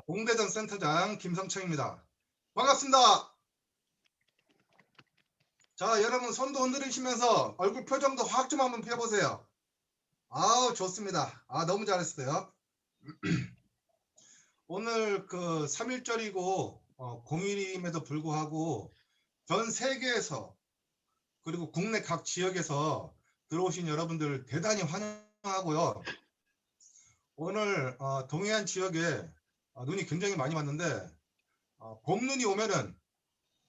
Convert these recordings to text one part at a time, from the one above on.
동대전 센터장 김성창입니다. 반갑습니다. 자, 여러분 손도 흔들으시면서 얼굴 표정도 확 좀 한번 펴보세요. 아우, 좋습니다. 너무 잘했어요. 오늘 그 3.1절이고 공휴일임에도 불구하고 전 세계에서 그리고 국내 각 지역에서 들어오신 여러분들 대단히 환영하고요. 오늘 동해안 지역에 눈이 굉장히 많이 왔는데 봄눈이 오면은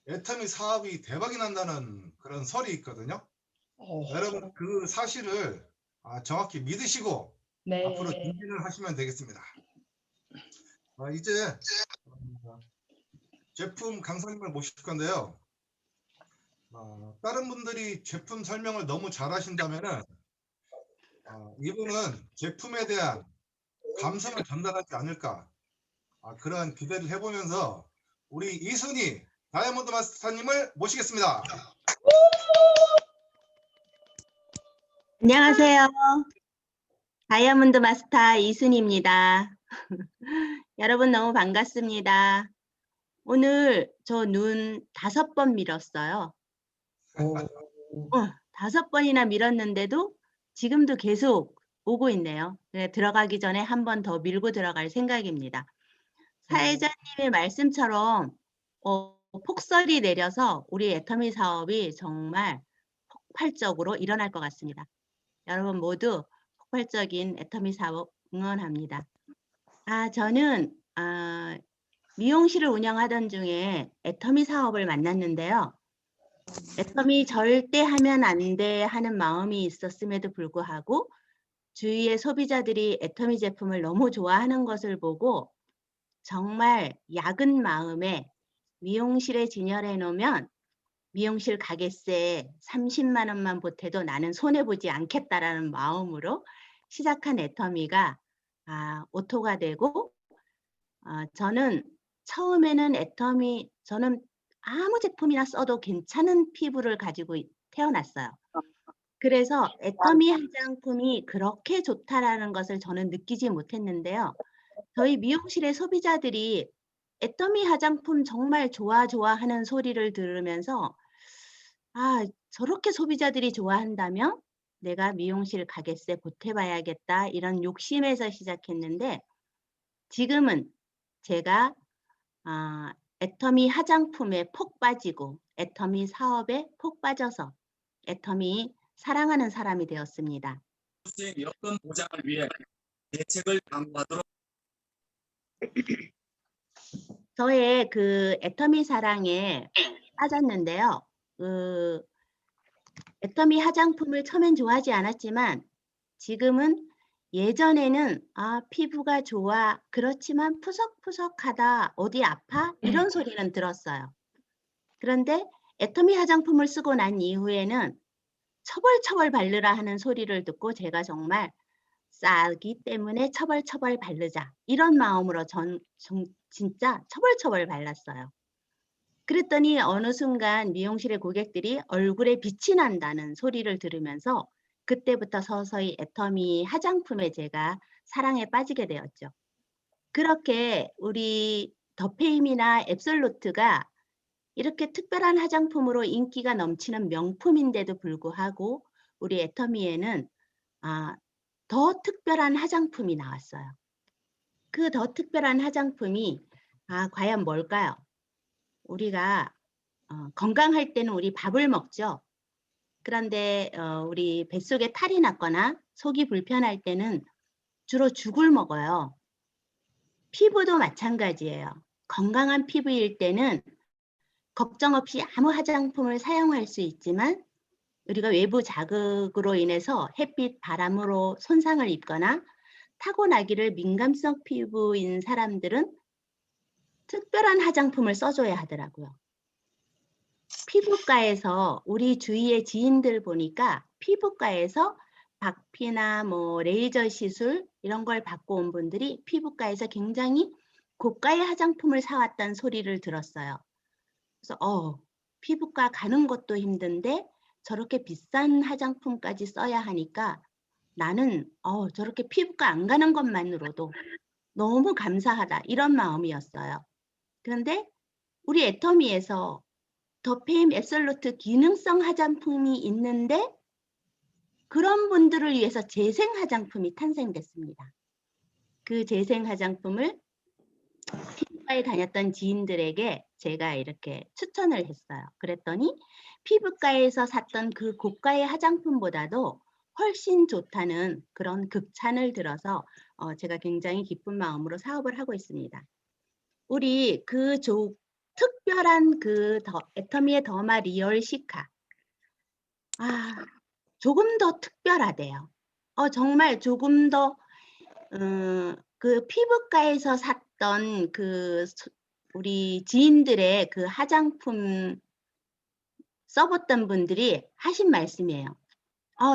애터미 사업이 대박이 난다는 그런 설이 있거든요. 여러분 그 사실을 정확히 믿으시고 네. 앞으로 진진을 하시면 되겠습니다. 이제 제품 강사님을 모실 건데요. 다른 분들이 제품 설명을 너무 잘 하신다면은 이분은 제품에 대한 감성을 전달하지 않을까 그런 기대를 해보면서 우리 이순희 다이아몬드 마스터님을 모시겠습니다. 안녕하세요. 다이아몬드 마스터 이순희입니다. 여러분 너무 반갑습니다. 오늘 저 눈 5번 밀었어요. 5번이나 밀었는데도 지금도 계속 오고 있네요. 들어가기 전에 한 번 더 밀고 들어갈 생각입니다. 사회자님의 말씀처럼 폭설이 내려서 우리 애터미 사업이 정말 폭발적으로 일어날 것 같습니다. 여러분 모두 폭발적인 애터미 사업 응원합니다. 저는 미용실을 운영하던 중에 애터미 사업을 만났는데요. 애터미 절대 하면 안 돼 하는 마음이 있었음에도 불구하고 주위의 소비자들이 애터미 제품을 너무 좋아하는 것을 보고 정말 약은 마음에 미용실에 진열해 놓으면 미용실 가게세 30만 원만 보태도 나는 손해보지 않겠다라는 마음으로 시작한 애터미가 오토가 되고 저는 처음에는 저는 아무 제품이나 써도 괜찮은 피부를 가지고 태어났어요. 그래서 애터미 화장품이 그렇게 좋다라는 것을 저는 느끼지 못했는데요. 저희 미용실의 소비자들이 애터미 화장품 정말 좋아하는 소리를 들으면서 저렇게 소비자들이 좋아한다면 내가 미용실 가게세 보태봐야겠다 이런 욕심에서 시작했는데 지금은 제가 애터미 화장품에 폭 빠지고 애터미 사업에 폭 빠져서 애터미 사랑하는 사람이 되었습니다. 여건 보장을 위해 대책을 강구하도록. 저의 그 애터미 사랑에 빠졌는데요. 애터미 화장품을 처음엔 좋아하지 않았지만 지금은 예전에는 피부가 좋아 그렇지만 푸석푸석하다 어디 아파 이런 소리는 들었어요. 그런데 애터미 화장품을 쓰고 난 이후에는 처벌 바르라 하는 소리를 듣고 제가 정말 싸기 때문에 처벌 바르자 이런 마음으로 진짜 처벌 발랐어요. 그랬더니 어느 순간 미용실의 고객들이 얼굴에 빛이 난다는 소리를 들으면서 그때부터 서서히 애터미 화장품에 제가 사랑에 빠지게 되었죠. 그렇게 우리 더페임이나 앱솔루트가 이렇게 특별한 화장품으로 인기가 넘치는 명품인데도 불구하고 우리 애터미에는 더 특별한 화장품이 나왔어요. 그 더 특별한 화장품이 과연 뭘까요? 우리가 건강할 때는 우리 밥을 먹죠. 그런데 우리 뱃속에 탈이 났거나 속이 불편할 때는 주로 죽을 먹어요. 피부도 마찬가지예요. 건강한 피부일 때는 걱정 없이 아무 화장품을 사용할 수 있지만 우리가 외부 자극으로 인해서 햇빛, 바람으로 손상을 입거나 타고나기를 민감성 피부인 사람들은 특별한 화장품을 써줘야 하더라고요. 피부과에서 우리 주위의 지인들 보니까 피부과에서 박피나 레이저 시술 이런 걸 받고 온 분들이 피부과에서 굉장히 고가의 화장품을 사왔다는 소리를 들었어요. 그래서 피부과 가는 것도 힘든데 저렇게 비싼 화장품까지 써야 하니까 나는 저렇게 피부과 안 가는 것만으로도 너무 감사하다 이런 마음이었어요. 그런데 우리 애터미에서 더페임 앱솔루트 기능성 화장품이 있는데 그런 분들을 위해서 재생 화장품이 탄생됐습니다. 그 재생 화장품을 피부과에 다녔던 지인들에게 제가 이렇게 추천을 했어요. 그랬더니 피부과에서 샀던 그 고가의 화장품보다도 훨씬 좋다는 그런 극찬을 들어서 제가 굉장히 기쁜 마음으로 사업을 하고 있습니다. 우리 그 특별한 그 애터미의 더마 리얼 시카. 조금 더 특별하대요. 정말 조금 더 그 피부과에서 샀던 우리 지인들의 그 화장품 써봤던 분들이 하신 말씀이에요.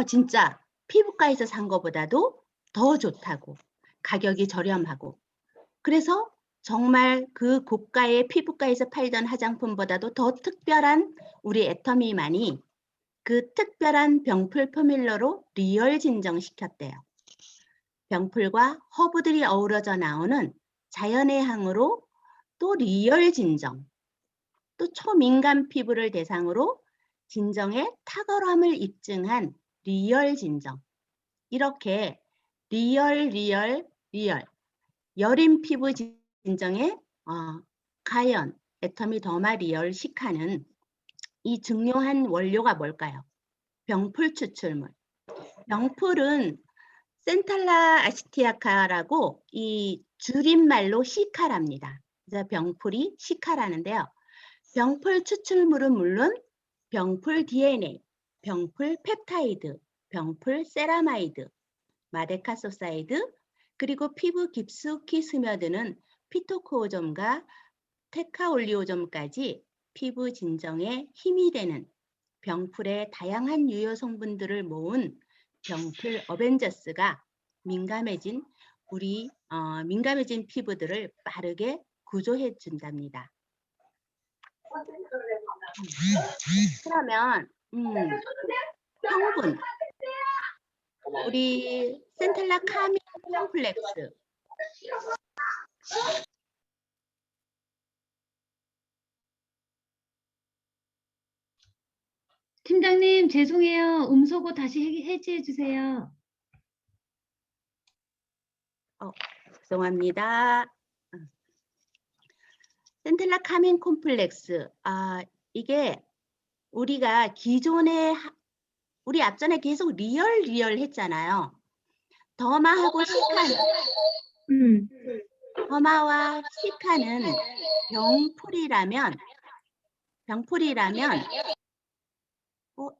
진짜 피부과에서 산 거보다도 더 좋다고, 가격이 저렴하고. 그래서 정말 그 고가의 피부과에서 팔던 화장품보다도 더 특별한 우리 애터미만이 그 특별한 병풀 포뮬러로 리얼 진정시켰대요. 병풀과 허브들이 어우러져 나오는 자연의 향으로 또 리얼 진정, 또 초민감 피부를 대상으로 진정의 탁월함을 입증한 리얼 진정. 이렇게 리얼 여린 피부 진정의 가연 애터미 더마 리얼 시카는 이 중요한 원료가 뭘까요? 병풀 추출물. 병풀은 센탈라 아시티아카라고 이 줄임말로 시카랍니다. 그래서 병풀이 시카라는데요. 병풀 추출물은 물론 병풀 DNA, 병풀 펩타이드, 병풀 세라마이드, 마데카소사이드, 그리고 피부 깊숙이 스며드는 피토코오점과 테카올리오점까지 피부 진정에 힘이 되는 병풀의 다양한 유효 성분들을 모은 병풀 어벤져스가 민감해진 민감해진 피부들을 빠르게 구조해 준답니다. 그러면 성분 우리 센텔라 카민 콤플렉스 팀장님 죄송해요. 음소거 다시 해지해 주세요. 죄송합니다. 센텔라 카민 콤플렉스 이게 우리가 기존에 우리 앞전에 계속 리얼 했잖아요. 더마하고 시카는 더마와 시카는 병풀이라면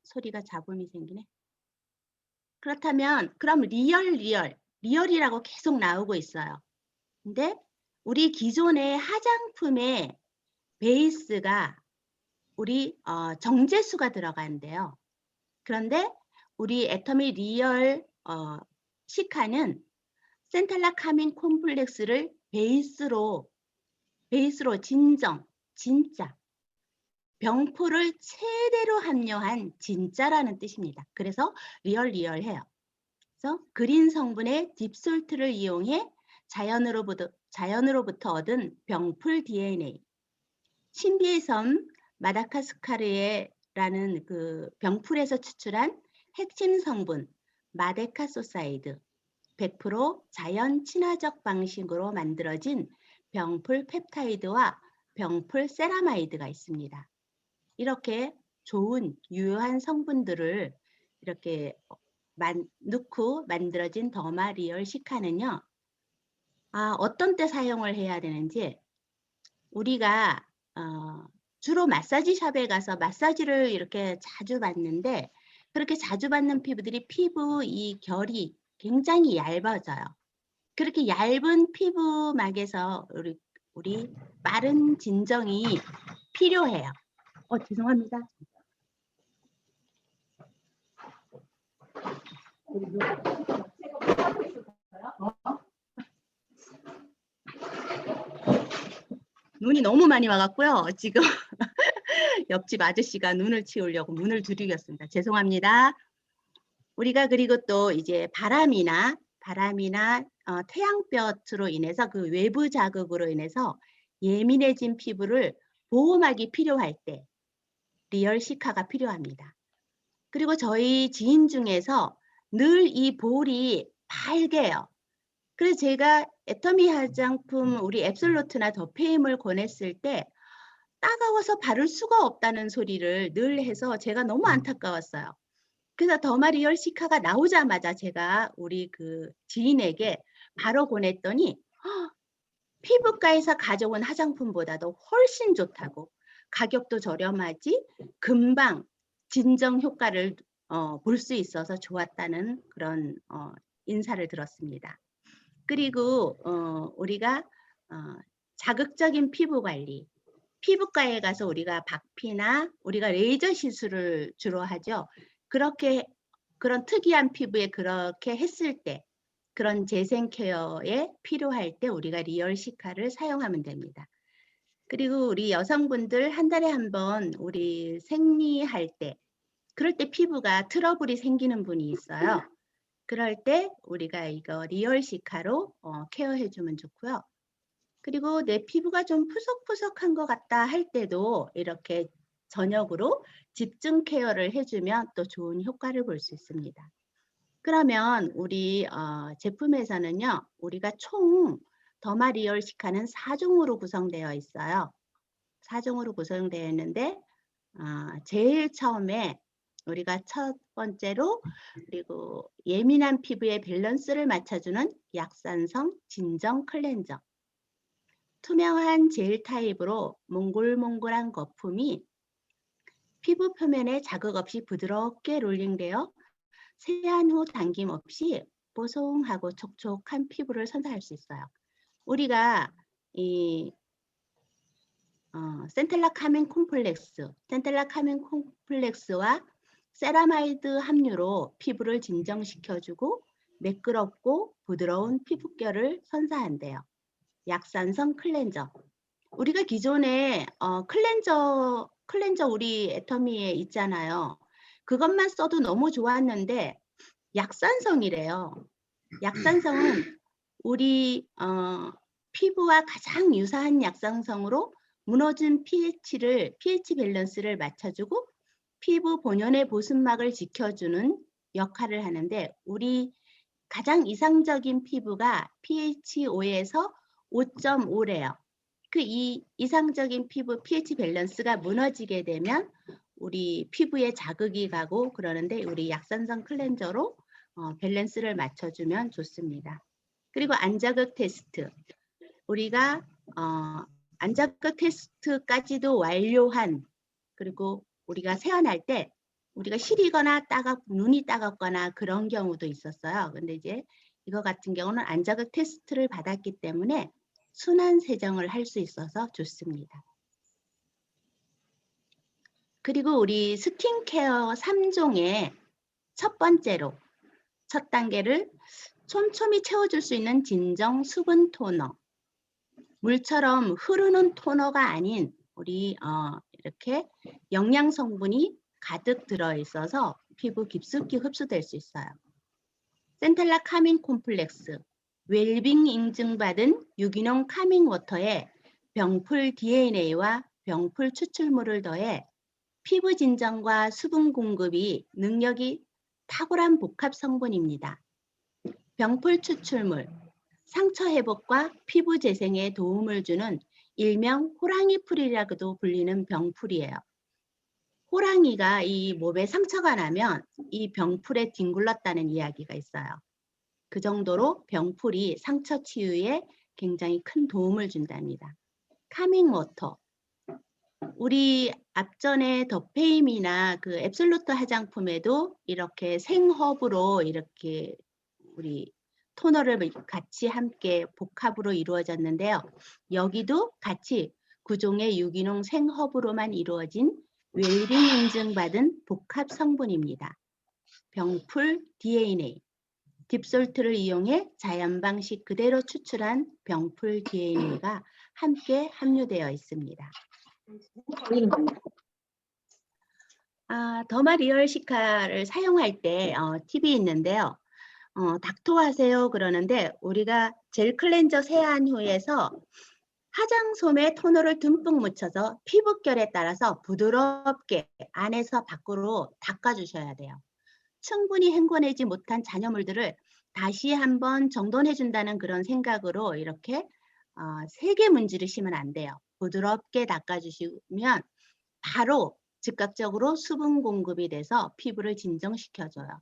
소리가 잡음이 생기네. 그렇다면 그럼 리얼이라고 계속 나오고 있어요. 근데 우리 기존의 화장품의 베이스가 우리 정제수가 들어가는데요. 그런데 우리 애터미 리얼 시카는 센탈라 카민 콤플렉스를 베이스로 진짜 병풀을 최대로 함유한 진짜라는 뜻입니다. 그래서 리얼해요. 그래서 그린 성분의 딥솔트를 이용해 자연으로부터 얻은 병풀 DNA, 신비의 섬 마다카스카르에라는 그 병풀에서 추출한 핵심 성분 마데카소사이드, 100% 자연 친화적 방식으로 만들어진 병풀 펩타이드와 병풀 세라마이드가 있습니다. 이렇게 좋은 유효한 성분들을 이렇게 넣고 만들어진 더마 리얼 시카는요. 어떤 때 사용을 해야 되는지 우리가 주로 마사지 샵에 가서 마사지를 이렇게 자주 받는데 그렇게 자주 받는 피부들이 피부 이 결이 굉장히 얇아져요. 그렇게 얇은 피부막에서 우리 빠른 진정이 필요해요. 죄송합니다. 눈이 너무 많이 와갖고요. 지금 옆집 아저씨가 눈을 치우려고 문을 두드렸습니다. 죄송합니다. 우리가 그리고 또 이제 바람이나 태양볕으로 인해서 그 외부 자극으로 인해서 예민해진 피부를 보호막이 필요할 때 리얼 시카가 필요합니다. 그리고 저희 지인 중에서 늘 이 볼이 빨개요. 그래서 제가 애터미 화장품 우리 앱솔루트나 더페임을 권했을 때 따가워서 바를 수가 없다는 소리를 늘 해서 제가 너무 안타까웠어요. 그래서 더마 리얼 시카가 나오자마자 제가 우리 그 지인에게 바로 권했더니 피부과에서 가져온 화장품보다도 훨씬 좋다고, 가격도 저렴하지 금방 진정 효과를 볼 수 있어서 좋았다는 그런 인사를 들었습니다. 그리고 우리가 자극적인 피부 관리, 피부과에 가서 우리가 박피나 우리가 레이저 시술을 주로 하죠. 그런 특이한 피부에 그렇게 했을 때, 그런 재생 케어에 필요할 때 우리가 리얼 시카를 사용하면 됩니다. 그리고 우리 여성분들 한 달에 한 번 우리 생리할 때, 그럴 때 피부가 트러블이 생기는 분이 있어요. 그럴 때 우리가 이거 리얼 시카로 케어해 주면 좋고요. 그리고 내 피부가 좀 푸석푸석한 것 같다 할 때도 이렇게 저녁으로 집중 케어를 해주면 또 좋은 효과를 볼 수 있습니다. 그러면 우리 제품에서는요, 우리가 총 더마 리얼 시카는 4종으로 구성되어 있어요. 4종으로 구성되어 있는데 제일 처음에 우리가 첫 번째로, 그리고 예민한 피부의 밸런스를 맞춰주는 약산성 진정 클렌저, 투명한 젤 타입으로 몽글몽글한 거품이 피부 표면에 자극 없이 부드럽게 롤링되어 세안 후 당김 없이 뽀송하고 촉촉한 피부를 선사할 수 있어요. 우리가 이 센텔라 카멘 콤플렉스와 세라마이드 함유로 피부를 진정시켜주고 매끄럽고 부드러운 피부결을 선사한대요. 약산성 클렌저. 우리가 기존에 클렌저 우리 애터미에 있잖아요. 그것만 써도 너무 좋았는데 약산성이래요. 약산성은 우리 피부와 가장 유사한 약산성으로 무너진 pH 밸런스를 맞춰주고 피부 본연의 보습막을 지켜주는 역할을 하는데, 우리 가장 이상적인 피부가 pH 5에서 5.5래요. 그 이상적인 피부 pH 밸런스가 무너지게 되면 우리 피부에 자극이 가고 그러는데, 우리 약산성 클렌저로 밸런스를 맞춰주면 좋습니다. 그리고 안자극 테스트. 우리가 안자극 테스트까지도 완료한, 그리고 우리가 세안할 때 우리가 시리거나 눈이 따갑거나 그런 경우도 있었어요. 근데 이제 이거 같은 경우는 안자극 테스트를 받았기 때문에 순환 세정을 할 수 있어서 좋습니다. 그리고 우리 스킨케어 3종의 첫 번째로, 첫 단계를 촘촘히 채워줄 수 있는 진정 수분 토너. 물처럼 흐르는 토너가 아닌 우리 이렇게 영양 성분이 가득 들어있어서 피부 깊숙이 흡수될 수 있어요. 센텔라 카밍 콤플렉스, 웰빙 인증받은 유기농 카밍 워터에 병풀 DNA와 병풀 추출물을 더해 피부 진정과 수분 공급이 능력이 탁월한 복합 성분입니다. 병풀 추출물, 상처 회복과 피부 재생에 도움을 주는 일명 호랑이 풀이라고도 불리는 병풀이에요. 호랑이가 이 몸에 상처가 나면 이 병풀에 뒹굴렀다는 이야기가 있어요. 그 정도로 병풀이 상처 치유에 굉장히 큰 도움을 준답니다. 카밍 워터. 우리 앞전에 더페임이나 그 앱솔루트 화장품에도 이렇게 생허브로 이렇게 우리 토너를 같이 함께 복합으로 이루어졌는데요. 여기도 같이 구종의 유기농 생허브로만 이루어진 웰빙 인증받은 복합 성분입니다. 병풀 DNA, 딥솔트를 이용해 자연 방식 그대로 추출한 병풀 DNA가 함께 함유되어 있습니다. 더마 리얼 시카를 사용할 때 팁이 있는데요. 닥터하세요 그러는데 우리가 젤 클렌저 세안 후에서 화장솜에 토너를 듬뿍 묻혀서 피부결에 따라서 부드럽게 안에서 밖으로 닦아주셔야 돼요. 충분히 헹궈내지 못한 잔여물들을 다시 한번 정돈해준다는 그런 생각으로 이렇게 세게 문지르시면 안 돼요. 부드럽게 닦아주시면 바로 즉각적으로 수분 공급이 돼서 피부를 진정시켜줘요.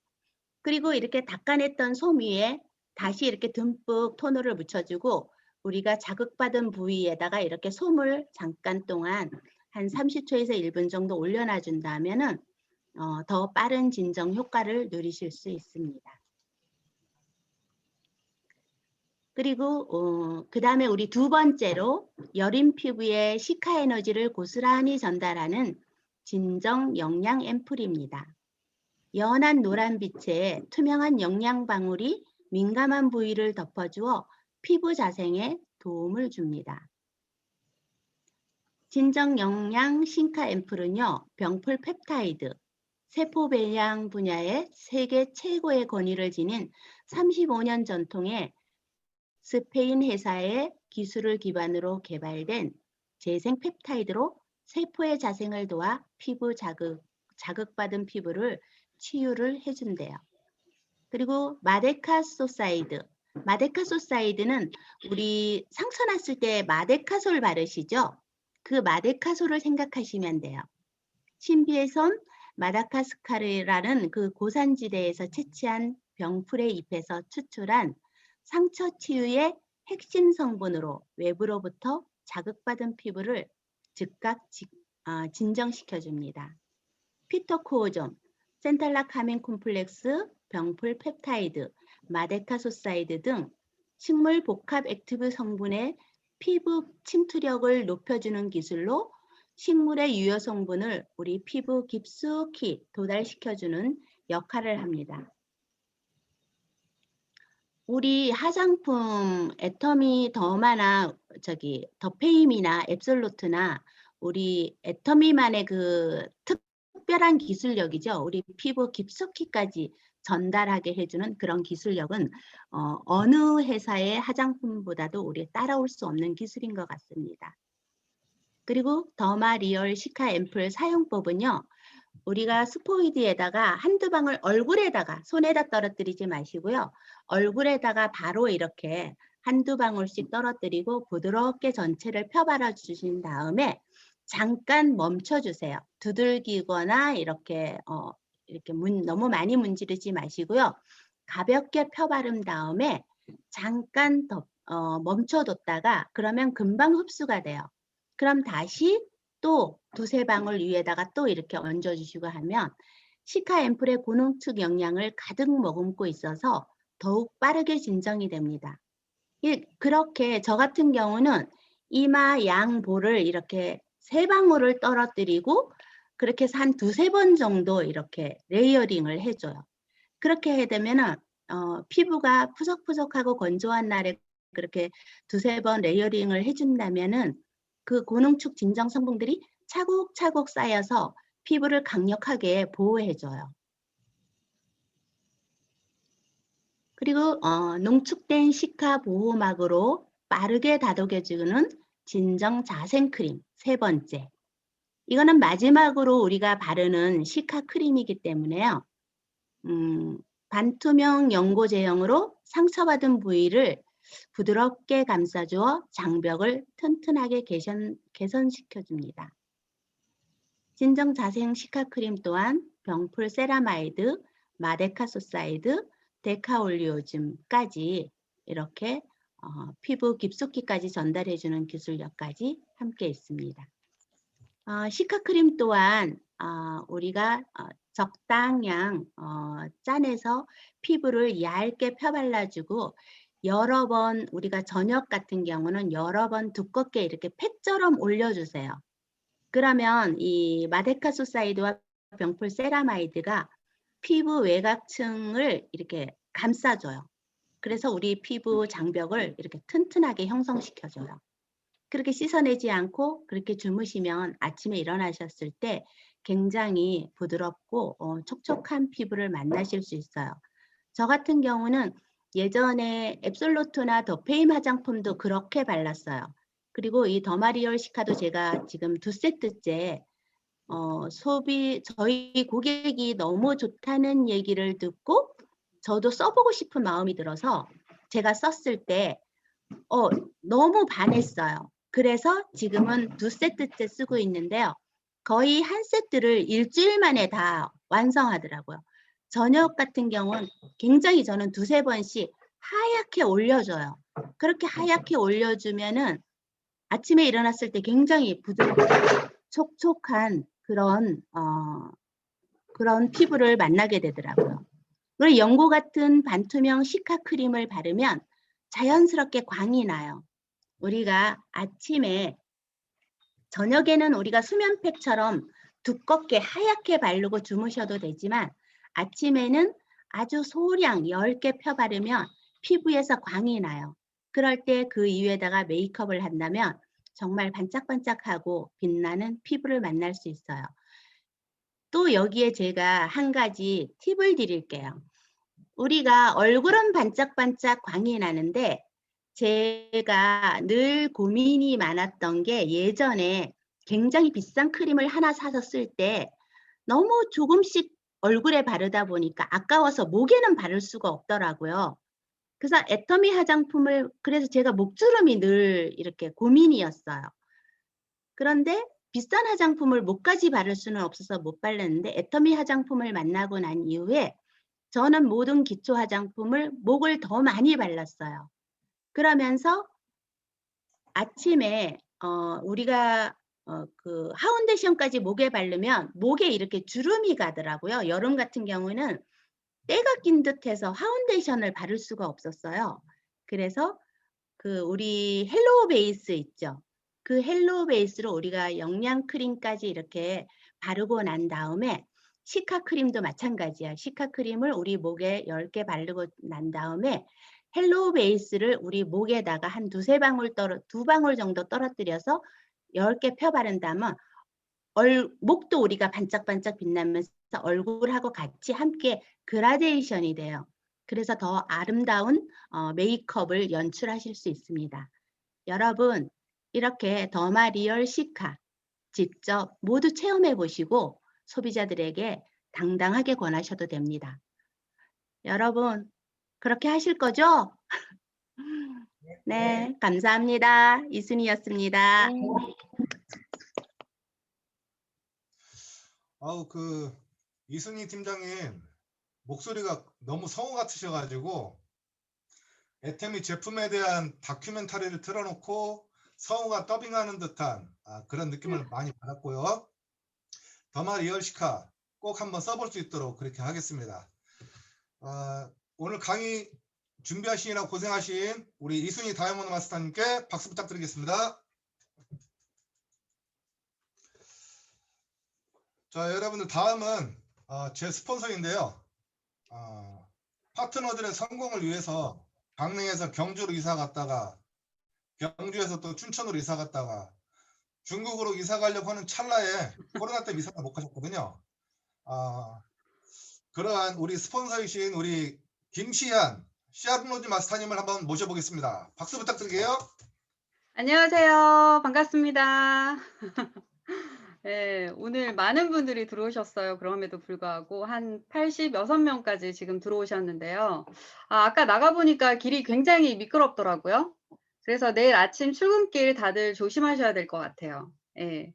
그리고 이렇게 닦아냈던 솜 위에 다시 이렇게 듬뿍 토너를 묻혀주고 우리가 자극받은 부위에다가 이렇게 솜을 잠깐 동안 한 30초에서 1분 정도 올려놔 준다면은 더 빠른 진정 효과를 누리실 수 있습니다. 그리고 그 다음에 우리 두 번째로 여린 피부에 시카 에너지를 고스란히 전달하는 진정 영양 앰플입니다. 연한 노란빛에 투명한 영양방울이 민감한 부위를 덮어주어 피부 자생에 도움을 줍니다. 진정 영양 신카 앰플은요, 병풀 펩타이드, 세포 배양 분야의 세계 최고의 권위를 지닌 35년 전통의 스페인 회사의 기술을 기반으로 개발된 재생 펩타이드로 세포의 자생을 도와 피부 자극받은 피부를 치유를 해준대요. 그리고 마데카소사이드. 마데카소사이드는 우리 상처 났을 때 마데카솔 바르시죠? 그 마데카솔을 생각하시면 돼요. 신비의 손 마다가스카르라는 그 고산지대에서 채취한 병풀의 잎에서 추출한 상처 치유의 핵심 성분으로 외부로부터 자극받은 피부를 즉각 진정시켜줍니다. 피토코오존, 센탈라카민 콤플렉스, 병풀 펩타이드, 마데카소사이드 등 식물 복합 액티브 성분의 피부 침투력을 높여주는 기술로 식물의 유효 성분을 우리 피부 깊숙이 도달시켜주는 역할을 합니다. 우리 화장품 애터미 더마나 더페임이나 앱솔루트나 우리 애터미만의 그 특별한 기술력이죠. 우리 피부 깊숙이까지 전달하게 해주는 그런 기술력은 어느 회사의 화장품보다도 우리 따라올 수 없는 기술인 것 같습니다. 그리고 더마 리얼 시카 앰플 사용법은요. 우리가 스포이드에다가 한두 방울 얼굴에다가 손에다 떨어뜨리지 마시고요. 얼굴에다가 바로 이렇게 한두 방울씩 떨어뜨리고 부드럽게 전체를 펴바라 주신 다음에 잠깐 멈춰주세요. 두들기거나 이렇게 너무 많이 문지르지 마시고요. 가볍게 펴바른 다음에 잠깐 멈춰뒀다가 그러면 금방 흡수가 돼요. 그럼 다시 또 두세 방울 위에다가 또 이렇게 얹어주시고 하면 시카 앰플의 고농축 영양을 가득 머금고 있어서 더욱 빠르게 진정이 됩니다. 그렇게 저 같은 경우는 이마 양볼을 이렇게 세 방울을 떨어뜨리고 그렇게 해서 한 두세 번 정도 이렇게 레이어링을 해줘요. 그렇게 해되면 피부가 푸석푸석하고 건조한 날에 그렇게 두세 번 레이어링을 해준다면은 그 고농축 진정 성분들이 차곡차곡 쌓여서 피부를 강력하게 보호해줘요. 그리고 농축된 시카 보호막으로 빠르게 다독여주는 진정 자생크림 세 번째. 이거는 마지막으로 우리가 바르는 시카 크림이기 때문에요. 반투명 연고 제형으로 상처받은 부위를 부드럽게 감싸주어 장벽을 튼튼하게 개선시켜줍니다. 진정 자생 시카 크림 또한 병풀 세라마이드, 마데카소사이드, 데카올리오즘까지 이렇게 피부 깊숙이까지 전달해주는 기술력까지 함께 있습니다. 시카 크림 또한 우리가 적당량 짜내서 피부를 얇게 펴발라주고 여러 번 우리가 저녁 같은 경우는 여러 번 두껍게 이렇게 팩처럼 올려주세요. 그러면 이 마데카소사이드와 병풀 세라마이드가 피부 외곽층을 이렇게 감싸줘요. 그래서 우리 피부 장벽을 이렇게 튼튼하게 형성시켜줘요. 그렇게 씻어내지 않고 그렇게 주무시면 아침에 일어나셨을 때 굉장히 부드럽고 촉촉한 피부를 만나실 수 있어요. 저 같은 경우는 예전에 앱솔루트나 더페임 화장품도 그렇게 발랐어요. 그리고 이 더마리얼 시카도 제가 지금 2세트째 저희 고객이 너무 좋다는 얘기를 듣고 저도 써보고 싶은 마음이 들어서 제가 썼을 때 너무 반했어요. 그래서 지금은 2세트째 쓰고 있는데요. 거의 한 세트를 일주일 만에 다 완성하더라고요. 저녁 같은 경우는 굉장히 저는 2~3번씩 하얗게 올려줘요. 그렇게 하얗게 올려주면은 아침에 일어났을 때 굉장히 부드럽고 촉촉한 그런 피부를 만나게 되더라고요. 그리고 연고 같은 반투명 시카 크림을 바르면 자연스럽게 광이 나요. 우리가 아침에 저녁에는 우리가 수면팩처럼 두껍게 하얗게 바르고 주무셔도 되지만 아침에는 아주 소량 10개 펴 바르면 피부에서 광이 나요. 그럴 때 그 이유에다가 메이크업을 한다면 정말 반짝반짝하고 빛나는 피부를 만날 수 있어요. 또 여기에 제가 한 가지 팁을 드릴게요. 우리가 얼굴은 반짝반짝 광이 나는데 제가 늘 고민이 많았던 게 예전에 굉장히 비싼 크림을 하나 사서 쓸 때 너무 조금씩 얼굴에 바르다 보니까 아까워서 목에는 바를 수가 없더라고요. 그래서 애터미 화장품을 그래서 제가 목주름이 늘 이렇게 고민이었어요. 그런데 비싼 화장품을 목까지 바를 수는 없어서 못 발랐는데 애터미 화장품을 만나고 난 이후에 저는 모든 기초 화장품을 목을 더 많이 발랐어요. 그러면서 아침에 우리가 그 파운데이션까지 목에 바르면 목에 이렇게 주름이 가더라고요. 여름 같은 경우는 때가 낀 듯해서 파운데이션을 바를 수가 없었어요. 그래서 그 우리 헬로우 베이스 있죠. 그 헬로우 베이스로 우리가 영양 크림까지 이렇게 바르고 난 다음에 시카 크림도 마찬가지야. 시카 크림을 우리 목에 10개 바르고 난 다음에 헬로우 베이스를 우리 목에다가 한 2방울 정도 떨어뜨려서 10개 펴 바른다면 목도 우리가 반짝반짝 빛나면서 얼굴하고 같이 함께 그라데이션이 돼요. 그래서 더 아름다운 메이크업을 연출하실 수 있습니다. 여러분 이렇게 더마리얼 시카 직접 모두 체험해 보시고 소비자들에게 당당하게 권하셔도 됩니다. 여러분 그렇게 하실 거죠? 네, 감사합니다. 이순희였습니다. 이순희 팀장님 목소리가 너무 성우 같으셔가지고 애터미 제품에 대한 다큐멘터리를 틀어놓고 성우가 더빙하는 듯한 그런 느낌을 많이 받았고요. 더마리얼 시카 꼭 한번 써볼 수 있도록 그렇게 하겠습니다. 오늘 강의 준비하시느라 고생하신 우리 이순희 다이아몬드 마스터님께 박수 부탁드리겠습니다. 자, 여러분들 다음은 제 스폰서인데요. 파트너들의 성공을 위해서 강릉에서 경주로 이사 갔다가 경주에서 또 춘천으로 이사 갔다가 중국으로 이사 가려고 하는 찰나에 코로나 때문에 이사를 못 가셨거든요. 그러한 우리 스폰서이신 우리 김시한 씨앗로즈 마스터님을 한번 모셔보겠습니다. 박수 부탁드릴게요. 안녕하세요. 반갑습니다. 네, 오늘 많은 분들이 들어오셨어요. 그럼에도 불구하고 한 86명까지 지금 들어오셨는데요. 아까 나가보니까 길이 굉장히 미끄럽더라고요. 그래서 내일 아침 출근길 다들 조심하셔야 될 것 같아요. 예.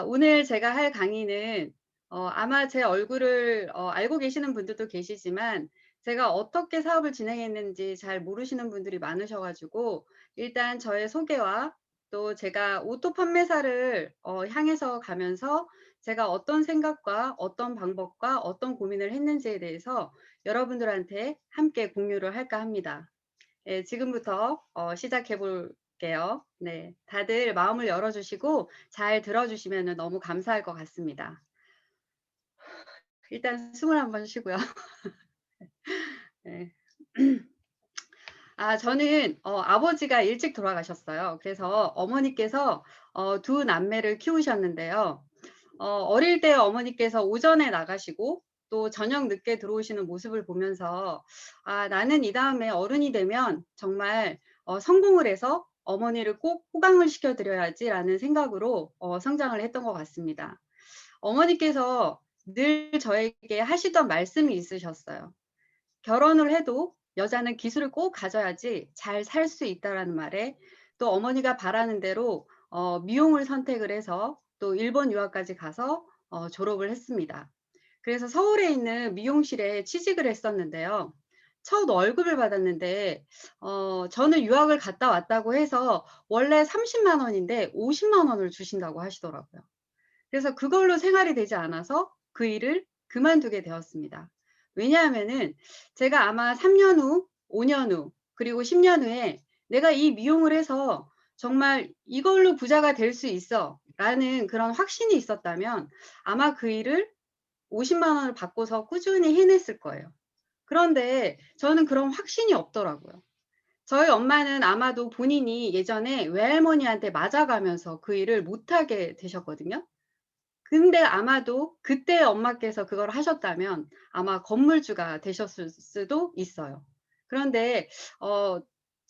오늘 제가 할 강의는 아마 제 얼굴을 알고 계시는 분들도 계시지만 제가 어떻게 사업을 진행했는지 잘 모르시는 분들이 많으셔가지고 일단 저의 소개와 또 제가 오토 판매사를 향해서 가면서 제가 어떤 생각과 어떤 방법과 어떤 고민을 했는지에 대해서 여러분들한테 함께 공유를 할까 합니다. 네, 지금부터 시작해 볼게요. 네, 다들 마음을 열어주시고 잘 들어주시면 너무 감사할 것 같습니다. 일단 숨을 한번 쉬고요. 네. 저는 아버지가 일찍 돌아가셨어요. 그래서 어머니께서 두 남매를 키우셨는데요. 어릴 때 어머니께서 오전에 나가시고 또 저녁 늦게 들어오시는 모습을 보면서 아, 나는 이 다음에 어른이 되면 정말 성공을 해서 어머니를 꼭 호강을 시켜드려야지라는 생각으로 성장을 했던 것 같습니다. 어머니께서 늘 저에게 하시던 말씀이 있으셨어요. 결혼을 해도 여자는 기술을 꼭 가져야지 잘 살 수 있다라는 말에 또 어머니가 바라는 대로 미용을 선택을 해서 또 일본 유학까지 가서 졸업을 했습니다. 그래서 서울에 있는 미용실에 취직을 했었는데요. 첫 월급을 받았는데 저는 유학을 갔다 왔다고 해서 원래 30만 원인데 50만 원을 주신다고 하시더라고요. 그래서 그걸로 생활이 되지 않아서 그 일을 그만두게 되었습니다. 왜냐하면은 제가 아마 3년 후, 5년 후, 그리고 10년 후에 내가 이 미용을 해서 정말 이걸로 부자가 될 수 있어 라는 그런 확신이 있었다면 아마 그 일을 50만 원을 받고서 꾸준히 해냈을 거예요. 그런데 저는 그런 확신이 없더라고요. 저희 엄마는 아마도 본인이 예전에 외할머니한테 맞아가면서 그 일을 못하게 되셨거든요. 근데 아마도 그때 엄마께서 그걸 하셨다면 아마 건물주가 되셨을 수도 있어요. 그런데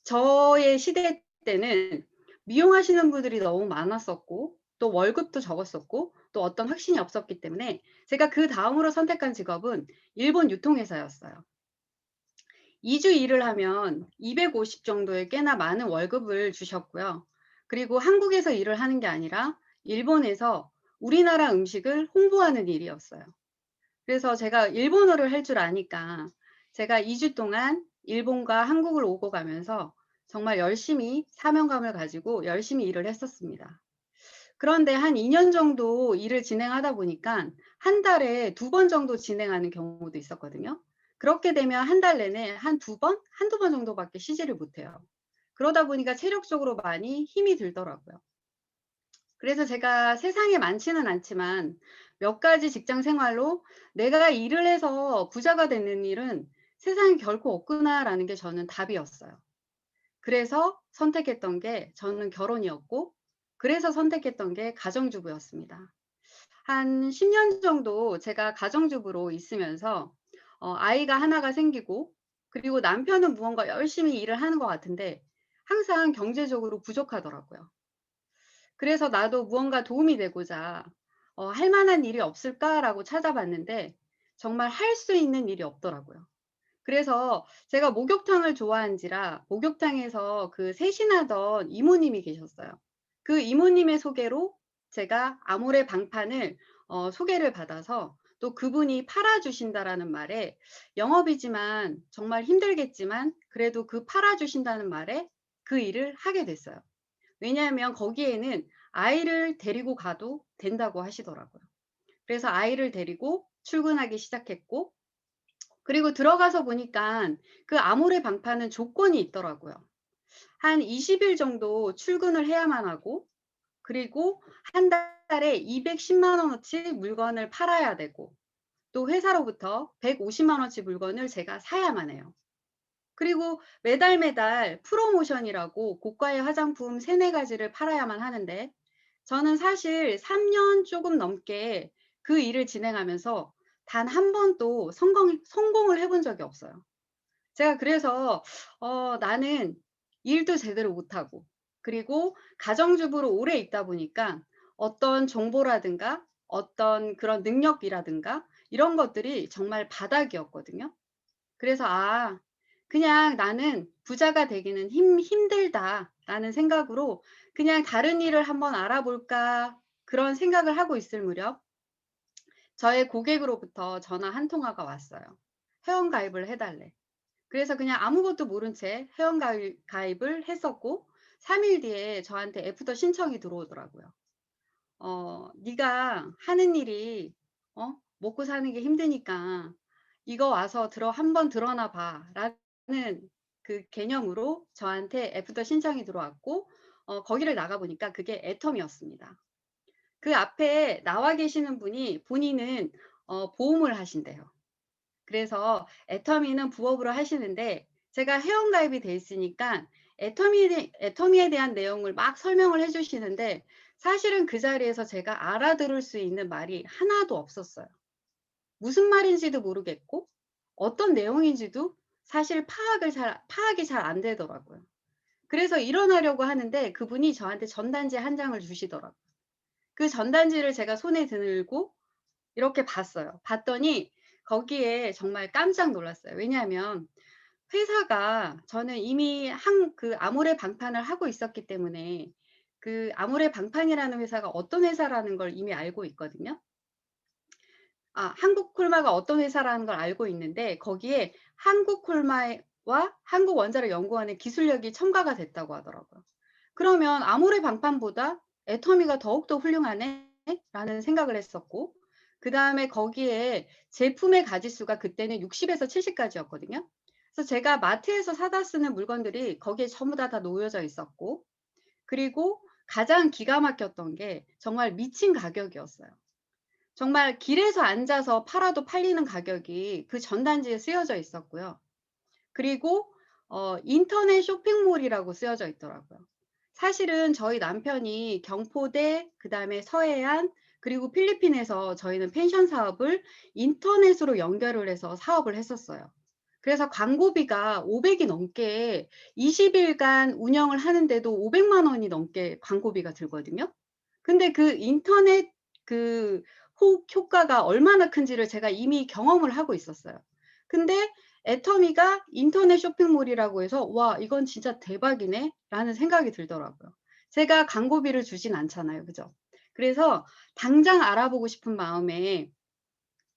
저의 시대 때는 미용하시는 분들이 너무 많았었고 또 월급도 적었었고 또 어떤 확신이 없었기 때문에 제가 그 다음으로 선택한 직업은 일본 유통회사였어요. 2주 일을 하면 250 정도의 꽤나 많은 월급을 주셨고요. 그리고 한국에서 일을 하는 게 아니라 일본에서 우리나라 음식을 홍보하는 일이었어요. 그래서 제가 일본어를 할 줄 아니까 제가 2주 동안 일본과 한국을 오고 가면서 정말 열심히 사명감을 가지고 열심히 일을 했었습니다. 그런데 한 2년 정도 일을 진행하다 보니까 한 달에 2번 정도 진행하는 경우도 있었거든요. 그렇게 되면 한 달 내내 한두 번, 한두 번 정도밖에 쉬지를 못해요. 그러다 보니까 체력적으로 많이 힘이 들더라고요. 그래서 제가 세상에 많지는 않지만 몇 가지 직장 생활로 내가 일을 해서 부자가 되는 일은 세상에 결코 없구나라는 게 저는 답이었어요. 그래서 선택했던 게 저는 결혼이었고, 그래서 선택했던 게 가정주부였습니다. 한 10년 정도 제가 가정주부로 있으면서 아이가 하나가 생기고, 그리고 남편은 무언가 열심히 일을 하는 것 같은데 항상 경제적으로 부족하더라고요. 그래서 나도 무언가 도움이 되고자 할 만한 일이 없을까라고 찾아봤는데 정말 할 수 있는 일이 없더라고요. 그래서 제가 목욕탕을 좋아한지라 목욕탕에서 그 세신하던 이모님이 계셨어요. 그 이모님의 소개로 제가 아모레 방판을 소개를 받아서 또 그분이 팔아주신다라는 말에 영업이지만 정말 힘들겠지만 그래도 그 팔아주신다는 말에 그 일을 하게 됐어요. 왜냐하면 거기에는 아이를 데리고 가도 된다고 하시더라고요. 그래서 아이를 데리고 출근하기 시작했고, 그리고 들어가서 보니까 그 아모레 방판은 조건이 있더라고요. 한 20일 정도 출근을 해야만 하고, 그리고 한 달에 210만 원어치 물건을 팔아야 되고, 또 회사로부터 150만 원어치 물건을 제가 사야만 해요. 그리고 매달 프로모션이라고 고가의 화장품 3-4가지를 팔아야만 하는데 저는 사실 3년 조금 넘게 그 일을 진행하면서 단 한 번도 성공을 해본 적이 없어요. 제가 그래서 나는 일도 제대로 못하고 그리고 가정주부로 오래 있다 보니까 어떤 정보라든가 어떤 그런 능력이라든가 이런 것들이 정말 바닥이었거든요. 그래서 그냥 나는 부자가 되기는 힘들다라는 생각으로 그냥 다른 일을 한번 알아볼까 그런 생각을 하고 있을 무렵 저의 고객으로부터 전화 한 통화가 왔어요. 회원 가입을 해달래. 그래서 그냥 아무것도 모른 채 회원 가입을 했었고 3일 뒤에 저한테 애프터 신청이 들어오더라고요. 네가 하는 일이 먹고 사는 게 힘드니까 이거 와서 한번 들어나 봐라는 그 개념으로 저한테 애프터 신청이 들어왔고 거기를 나가 보니까 그게 애텀이었습니다. 그 앞에 나와 계시는 분이 본인은 보험을 하신대요. 그래서 애터미는 부업으로 하시는데 제가 회원가입이 돼 있으니까 애터미에 대한 내용을 막 설명을 해주시는데 사실은 그 자리에서 제가 알아들을 수 있는 말이 하나도 없었어요. 무슨 말인지도 모르겠고 어떤 내용인지도 사실 파악이 잘 안 되더라고요. 그래서 일어나려고 하는데 그분이 저한테 전단지 한 장을 주시더라고요. 그 전단지를 제가 손에 들고 이렇게 봤어요. 봤더니 거기에 정말 깜짝 놀랐어요. 왜냐하면 회사가 저는 이미 그 아모레 방판을 하고 있었기 때문에 그 아모레 방판이라는 회사가 어떤 회사라는 걸 이미 알고 있거든요. 한국콜마가 어떤 회사라는 걸 알고 있는데 거기에 한국콜마와 한국원자력연구원의 기술력이 첨가가 됐다고 하더라고요. 그러면 아모레 방판보다 애터미가 더욱더 훌륭하네? 라는 생각을 했었고 그다음에 거기에 제품의 가짓수가 그때는 60에서 70가지였거든요. 그래서 제가 마트에서 사다 쓰는 물건들이 거기에 전부 다 놓여져 있었고 그리고 가장 기가 막혔던 게 정말 미친 가격이었어요. 정말 길에서 앉아서 팔아도 팔리는 가격이 그 전단지에 쓰여져 있었고요. 그리고 인터넷 쇼핑몰이라고 쓰여져 있더라고요. 사실은 저희 남편이 경포대, 그다음에 서해안, 그리고 필리핀에서 저희는 펜션 사업을 인터넷으로 연결을 해서 사업을 했었어요. 그래서 광고비가 500이 넘게 20일간 운영을 하는데도 500만 원이 넘게 광고비가 들거든요. 근데 그 인터넷 그 효과가 얼마나 큰지를 제가 이미 경험을 하고 있었어요. 근데 애터미가 인터넷 쇼핑몰이라고 해서 '와 이건 진짜 대박이네.' 라는 생각이 들더라고요. 제가 광고비를 주진 않잖아요. 그죠? 그래서 당장 알아보고 싶은 마음에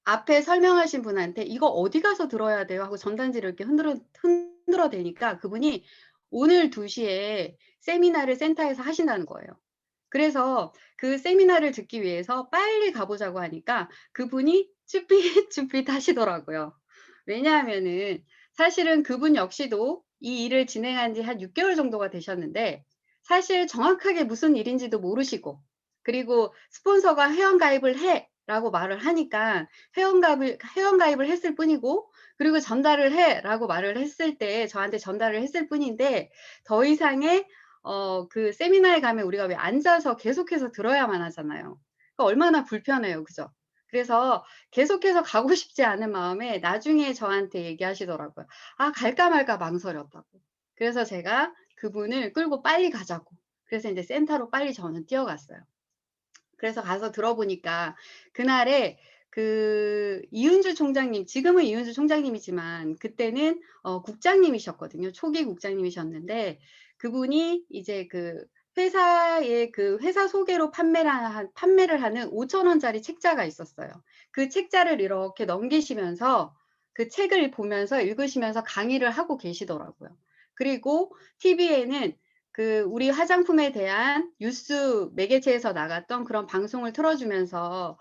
앞에 설명하신 분한테 "이거 어디 가서 들어야 돼요?" 하고 전단지를 이렇게 흔들어 대니까 그분이 오늘 2시에 세미나를 센터에서 하신다는 거예요. 그래서 그 세미나를 듣기 위해서 빨리 가 보자고 하니까 그분이 쭈삣쭈삣 하시더라고요. 왜냐하면은 사실은 그분 역시도 이 일을 진행한 지 한 6개월 정도가 되셨는데 사실 정확하게 무슨 일인지도 모르시고 그리고 스폰서가 "회원가입을 해."라고 말을 하니까 회원가입을 했을 뿐이고 그리고 "전달을 해."라고 말을 했을 때 저한테 전달을 했을 뿐인데 더 이상의 그 세미나에 가면 우리가 왜 앉아서 계속해서 들어야만 하잖아요. 그러니까 얼마나 불편해요. 그죠? 그래서 계속해서 가고 싶지 않은 마음에 나중에 저한테 얘기하시더라고요. 갈까 말까 망설였다고. 그래서 제가 그분을 끌고 빨리 가자고. 그래서 인제 센터로 빨리 저는 뛰어갔어요. 그래서 가서 들어보니까 그날에 그 이은주 총장님, 지금은 이은주 총장님이지만 그때는 국장님이셨거든요. 초기 국장님이셨는데 그분이 이제 그 회사의 그 회사 소개로 판매를 하는 5,000원짜리 책자가 있었어요. 그 책자를 이렇게 넘기시면서 그 책을 보면서 읽으시면서 강의를 하고 계시더라고요. 그리고 TV에는 그 우리 화장품에 대한 뉴스 매개체에서 나갔던 그런 방송을 틀어주면서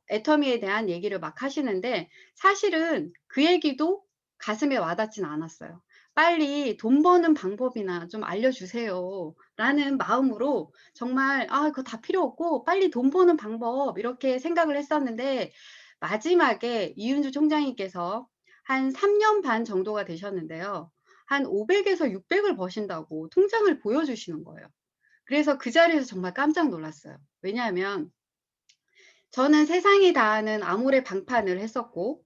애터미에 대한 얘기를 막 하시는데 사실은 그 얘기도 가슴에 와닿진 않았어요. "빨리 돈 버는 방법이나 좀 알려주세요."라는 마음으로 정말 '그거 다 필요 없고 빨리 돈 버는 방법.' 이렇게 생각을 했었는데 마지막에 이은주 총장님께서 한 3년 반 정도가 되셨는데요. 한 500에서 600을 버신다고 통장을 보여주시는 거예요. 그래서 그 자리에서 정말 깜짝 놀랐어요. 왜냐하면 저는 세상이 다 아는 아모레 방판을 했었고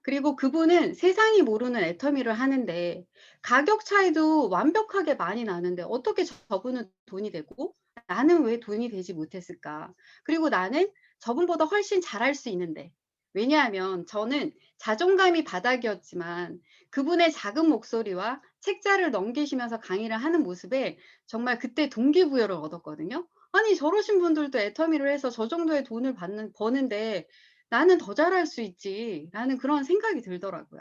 그리고 그분은 세상이 모르는 애터미를 하는데 가격 차이도 완벽하게 많이 나는데 어떻게 저분은 돈이 되고 나는 왜 돈이 되지 못했을까? 그리고 나는 저분보다 훨씬 잘할 수 있는데 왜냐하면 저는 자존감이 바닥이었지만 그분의 작은 목소리와 책자를 넘기시면서 강의를 하는 모습에 정말 그때 동기부여를 얻었거든요. 아니 저러신 분들도 애터미를 해서 저 정도의 돈을 버는데 '나는 더 잘할 수 있지.'라는 그런 생각이 들더라고요.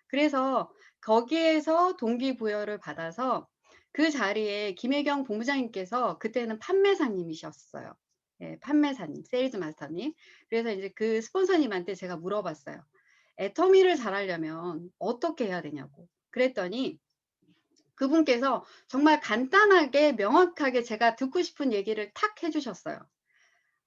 그래서 거기에서 동기부여를 받아서 그 자리에 김혜경 본부장님께서 그때는 판매사님이셨어요. 예, 판매사님, 세일즈 마스터님. 그래서 이제 그 스폰서님한테 제가 물어봤어요. 애터미를 잘하려면 어떻게 해야 되냐고. 그랬더니 그분께서 정말 간단하게 명확하게 제가 듣고 싶은 얘기를 탁 해 주셨어요.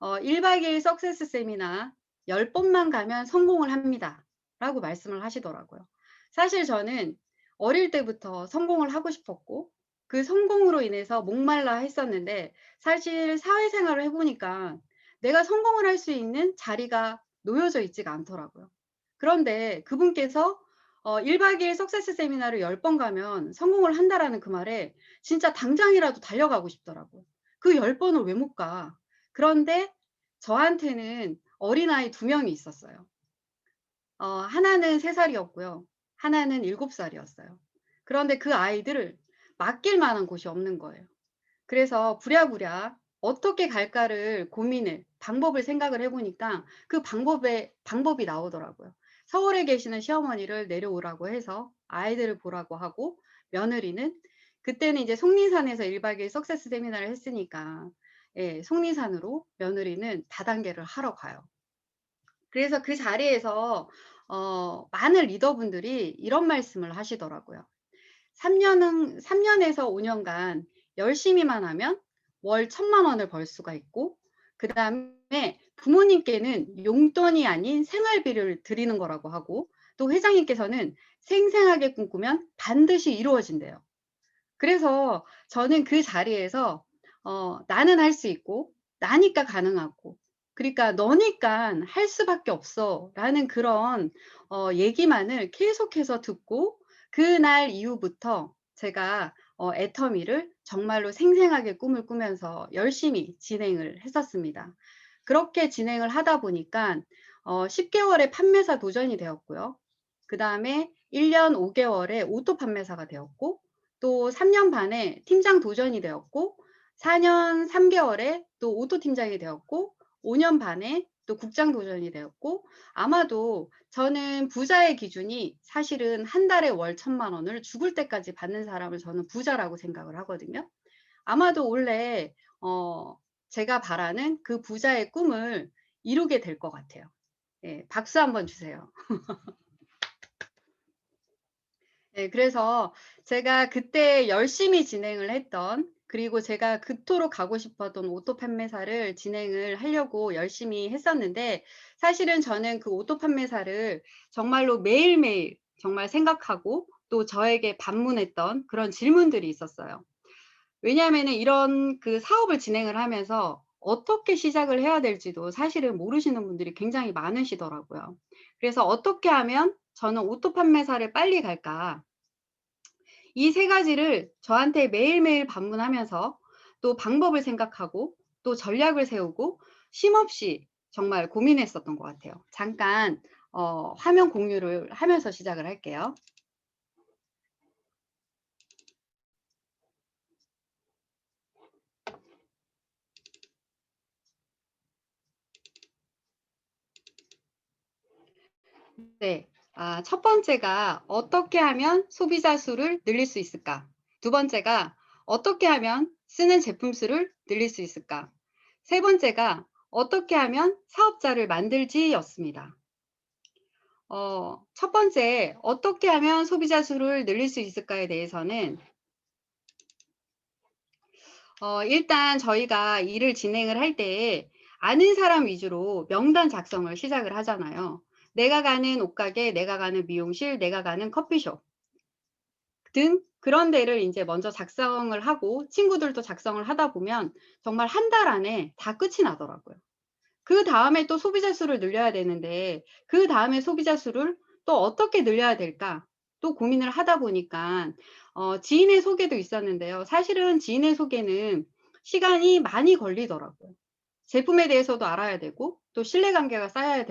1박 2일 석세스 세미나 10번만 가면 성공을 합니다. 라고 말씀을 하시더라고요. 사실 저는 어릴 때부터 성공을 하고 싶었고 그 성공으로 인해서 목말라 했었는데 사실 사회생활을 해보니까 내가 성공을 할 수 있는 자리가 놓여져 있지가 않더라고요. 그런데 그분께서 1박 2일 석세스 세미나를 10번 가면 성공을 한다라는 그 말에 진짜 당장이라도 달려가고 싶더라고요. 그 10번을 왜 못 가? 그런데 저한테는 어린아이 2명이 있었어요. 하나는 3살이었고요. 하나는 7살이었어요. 그런데 그 아이들을 맡길 만한 곳이 없는 거예요. 그래서 부랴부랴 어떻게 갈까를 방법을 생각을 해보니까 그 방법이 나오더라고요. 서울에 계시는 시어머니를 내려오라고 해서 아이들을 보라고 하고, 며느리는 그때는 이제 속리산에서 1박 2일 석세스 세미나를 했으니까 예, 속리산으로 며느리는 다단계를 하러 가요. 그래서 그 자리에서 많은 리더분들이 이런 말씀을 하시더라고요. 3년에서 5년간 열심히만 하면 월 1,000만 원을 벌 수가 있고, 그 다음에 부모님께는 용돈이 아닌 생활비를 드리는 거라고 하고, 또 회장님께서는 생생하게 꿈꾸면 반드시 이루어진대요. 그래서 저는 그 자리에서 나는 할 수 있고, 나니까 가능하고, 그러니까 너니까 할 수밖에 없어 라는 그런 얘기만을 계속해서 듣고, 그날 이후부터 제가 애터미를 정말로 생생하게 꿈을 꾸면서 열심히 진행을 했었습니다. 그렇게 진행을 하다 보니까 10개월에 판매사 도전이 되었고요. 그 다음에 1년 5개월에 오토 판매사가 되었고, 또 3년 반에 팀장 도전이 되었고, 4년 3개월에 또 오토 팀장이 되었고, 5년 반에 또 국장 도전이 되었고, 아마도 저는 부자의 기준이 사실은 한 달에 월 1,000만 원을 죽을 때까지 받는 사람을 저는 부자라고 생각을 하거든요. 아마도 원래 제가 바라는 그 부자의 꿈을 이루게 될 것 같아요. 예, 박수 한번 주세요. 네, 그래서 제가 그때 열심히 진행을 했던, 그리고 제가 그토록 가고 싶었던 오토 판매사를 진행을 하려고 열심히 했었는데, 사실은 저는 그 오토 판매사를 정말로 매일매일 정말 생각하고 또 저에게 반문했던 그런 질문들이 있었어요. 왜냐하면은 이런 그 사업을 진행을 하면서 어떻게 시작을 해야 될지도 사실은 모르시는 분들이 굉장히 많으시더라고요. 그래서 어떻게 하면 저는 오토 판매사를 빨리 갈까? 이 3가지를 저한테 매일매일 반문하면서 또 방법을 생각하고 또 전략을 세우고 쉼없이 정말 고민했었던 것 같아요. 잠깐 화면 공유를 하면서 시작을 할게요. 네. 첫 번째가 어떻게 하면 소비자 수를 늘릴 수 있을까? 두 번째가 어떻게 하면 쓰는 제품 수를 늘릴 수 있을까? 세 번째가 어떻게 하면 사업자를 만들지였습니다. 첫 번째, 어떻게 하면 소비자 수를 늘릴 수 있을까에 대해서는 일단 저희가 일을 진행을 할 때 아는 사람 위주로 명단 작성을 시작을 하잖아요. 내가 가는 옷가게, 내가 가는 미용실, 내가 가는 커피숍 등 그런 데를 이제 먼저 작성을 하고 친구들도 작성을 하다 보면 정말 한 달 안에 다 끝이 나더라고요. 그 다음에 또 소비자 수를 늘려야 되는데 그 다음에 소비자 수를 또 어떻게 늘려야 될까? 또 고민을 하다 보니까 지인의 소개도 있었는데요. 사실은 지인의 소개는 시간이 많이 걸리더라고요. 제품에 대해서도 알아야 되고 또 신뢰관계가 쌓여야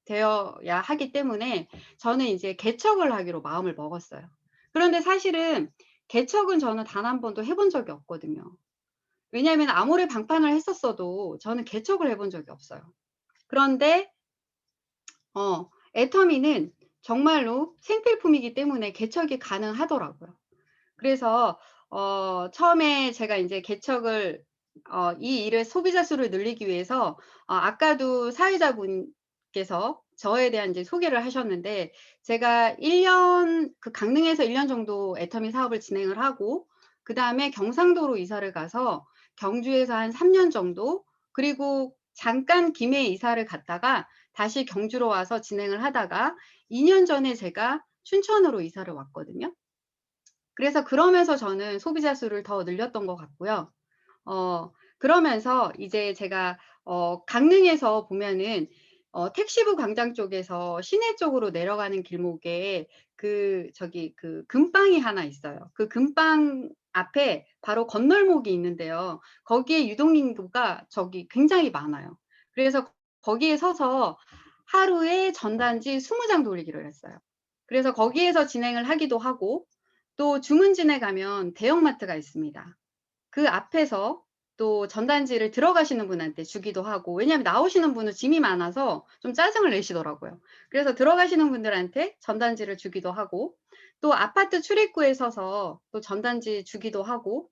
되어야 하기 때문에 저는 이제 개척을 하기로 마음을 먹었어요. 그런데 사실은 개척은 저는 단 한 번도 해본 적이 없거든요. 왜냐하면 아무리 방판을 했었어도 저는 개척을 해본 적이 없어요. 그런데 애터미는 정말로 생필품이기 때문에 개척이 가능하더라고요. 그래서 처음에 제가 이제 개척을 이 일을 소비자 수를 늘리기 위해서 아까도 사회자분께서 저에 대한 이제 소개를 하셨는데 제가 1년 그 강릉에서 1년 정도 애터미 사업을 진행을 하고 그다음에 경상도로 이사를 가서 경주에서 한 3년 정도 그리고 잠깐 김해 이사를 갔다가 다시 경주로 와서 진행을 하다가 2년 전에 제가 춘천으로 이사를 왔거든요. 그래서 그러면서 저는 소비자 수를 더 늘렸던 것 같고요. 그러면서 이제 제가 강릉에서 보면은 택시부 광장 쪽에서 시내 쪽으로 내려가는 길목에 그 금빵이 하나 있어요. 그 금빵 앞에 바로 건널목이 있는데요. 거기에 유동인구가 굉장히 많아요. 그래서 거기에 서서 하루에 전단지 20장 돌리기로 했어요. 그래서 거기에서 진행을 하기도 하고, 또 중은진에 가면 대형마트가 있습니다. 그 앞에서 또 전단지를 들어가시는 분한테 주기도 하고, 왜냐하면 나오시는 분은 짐이 많아서 좀 짜증을 내시더라고요. 그래서 들어가시는 분들한테 전단지를 주기도 하고, 또 아파트 출입구에 서서 또 전단지 주기도 하고,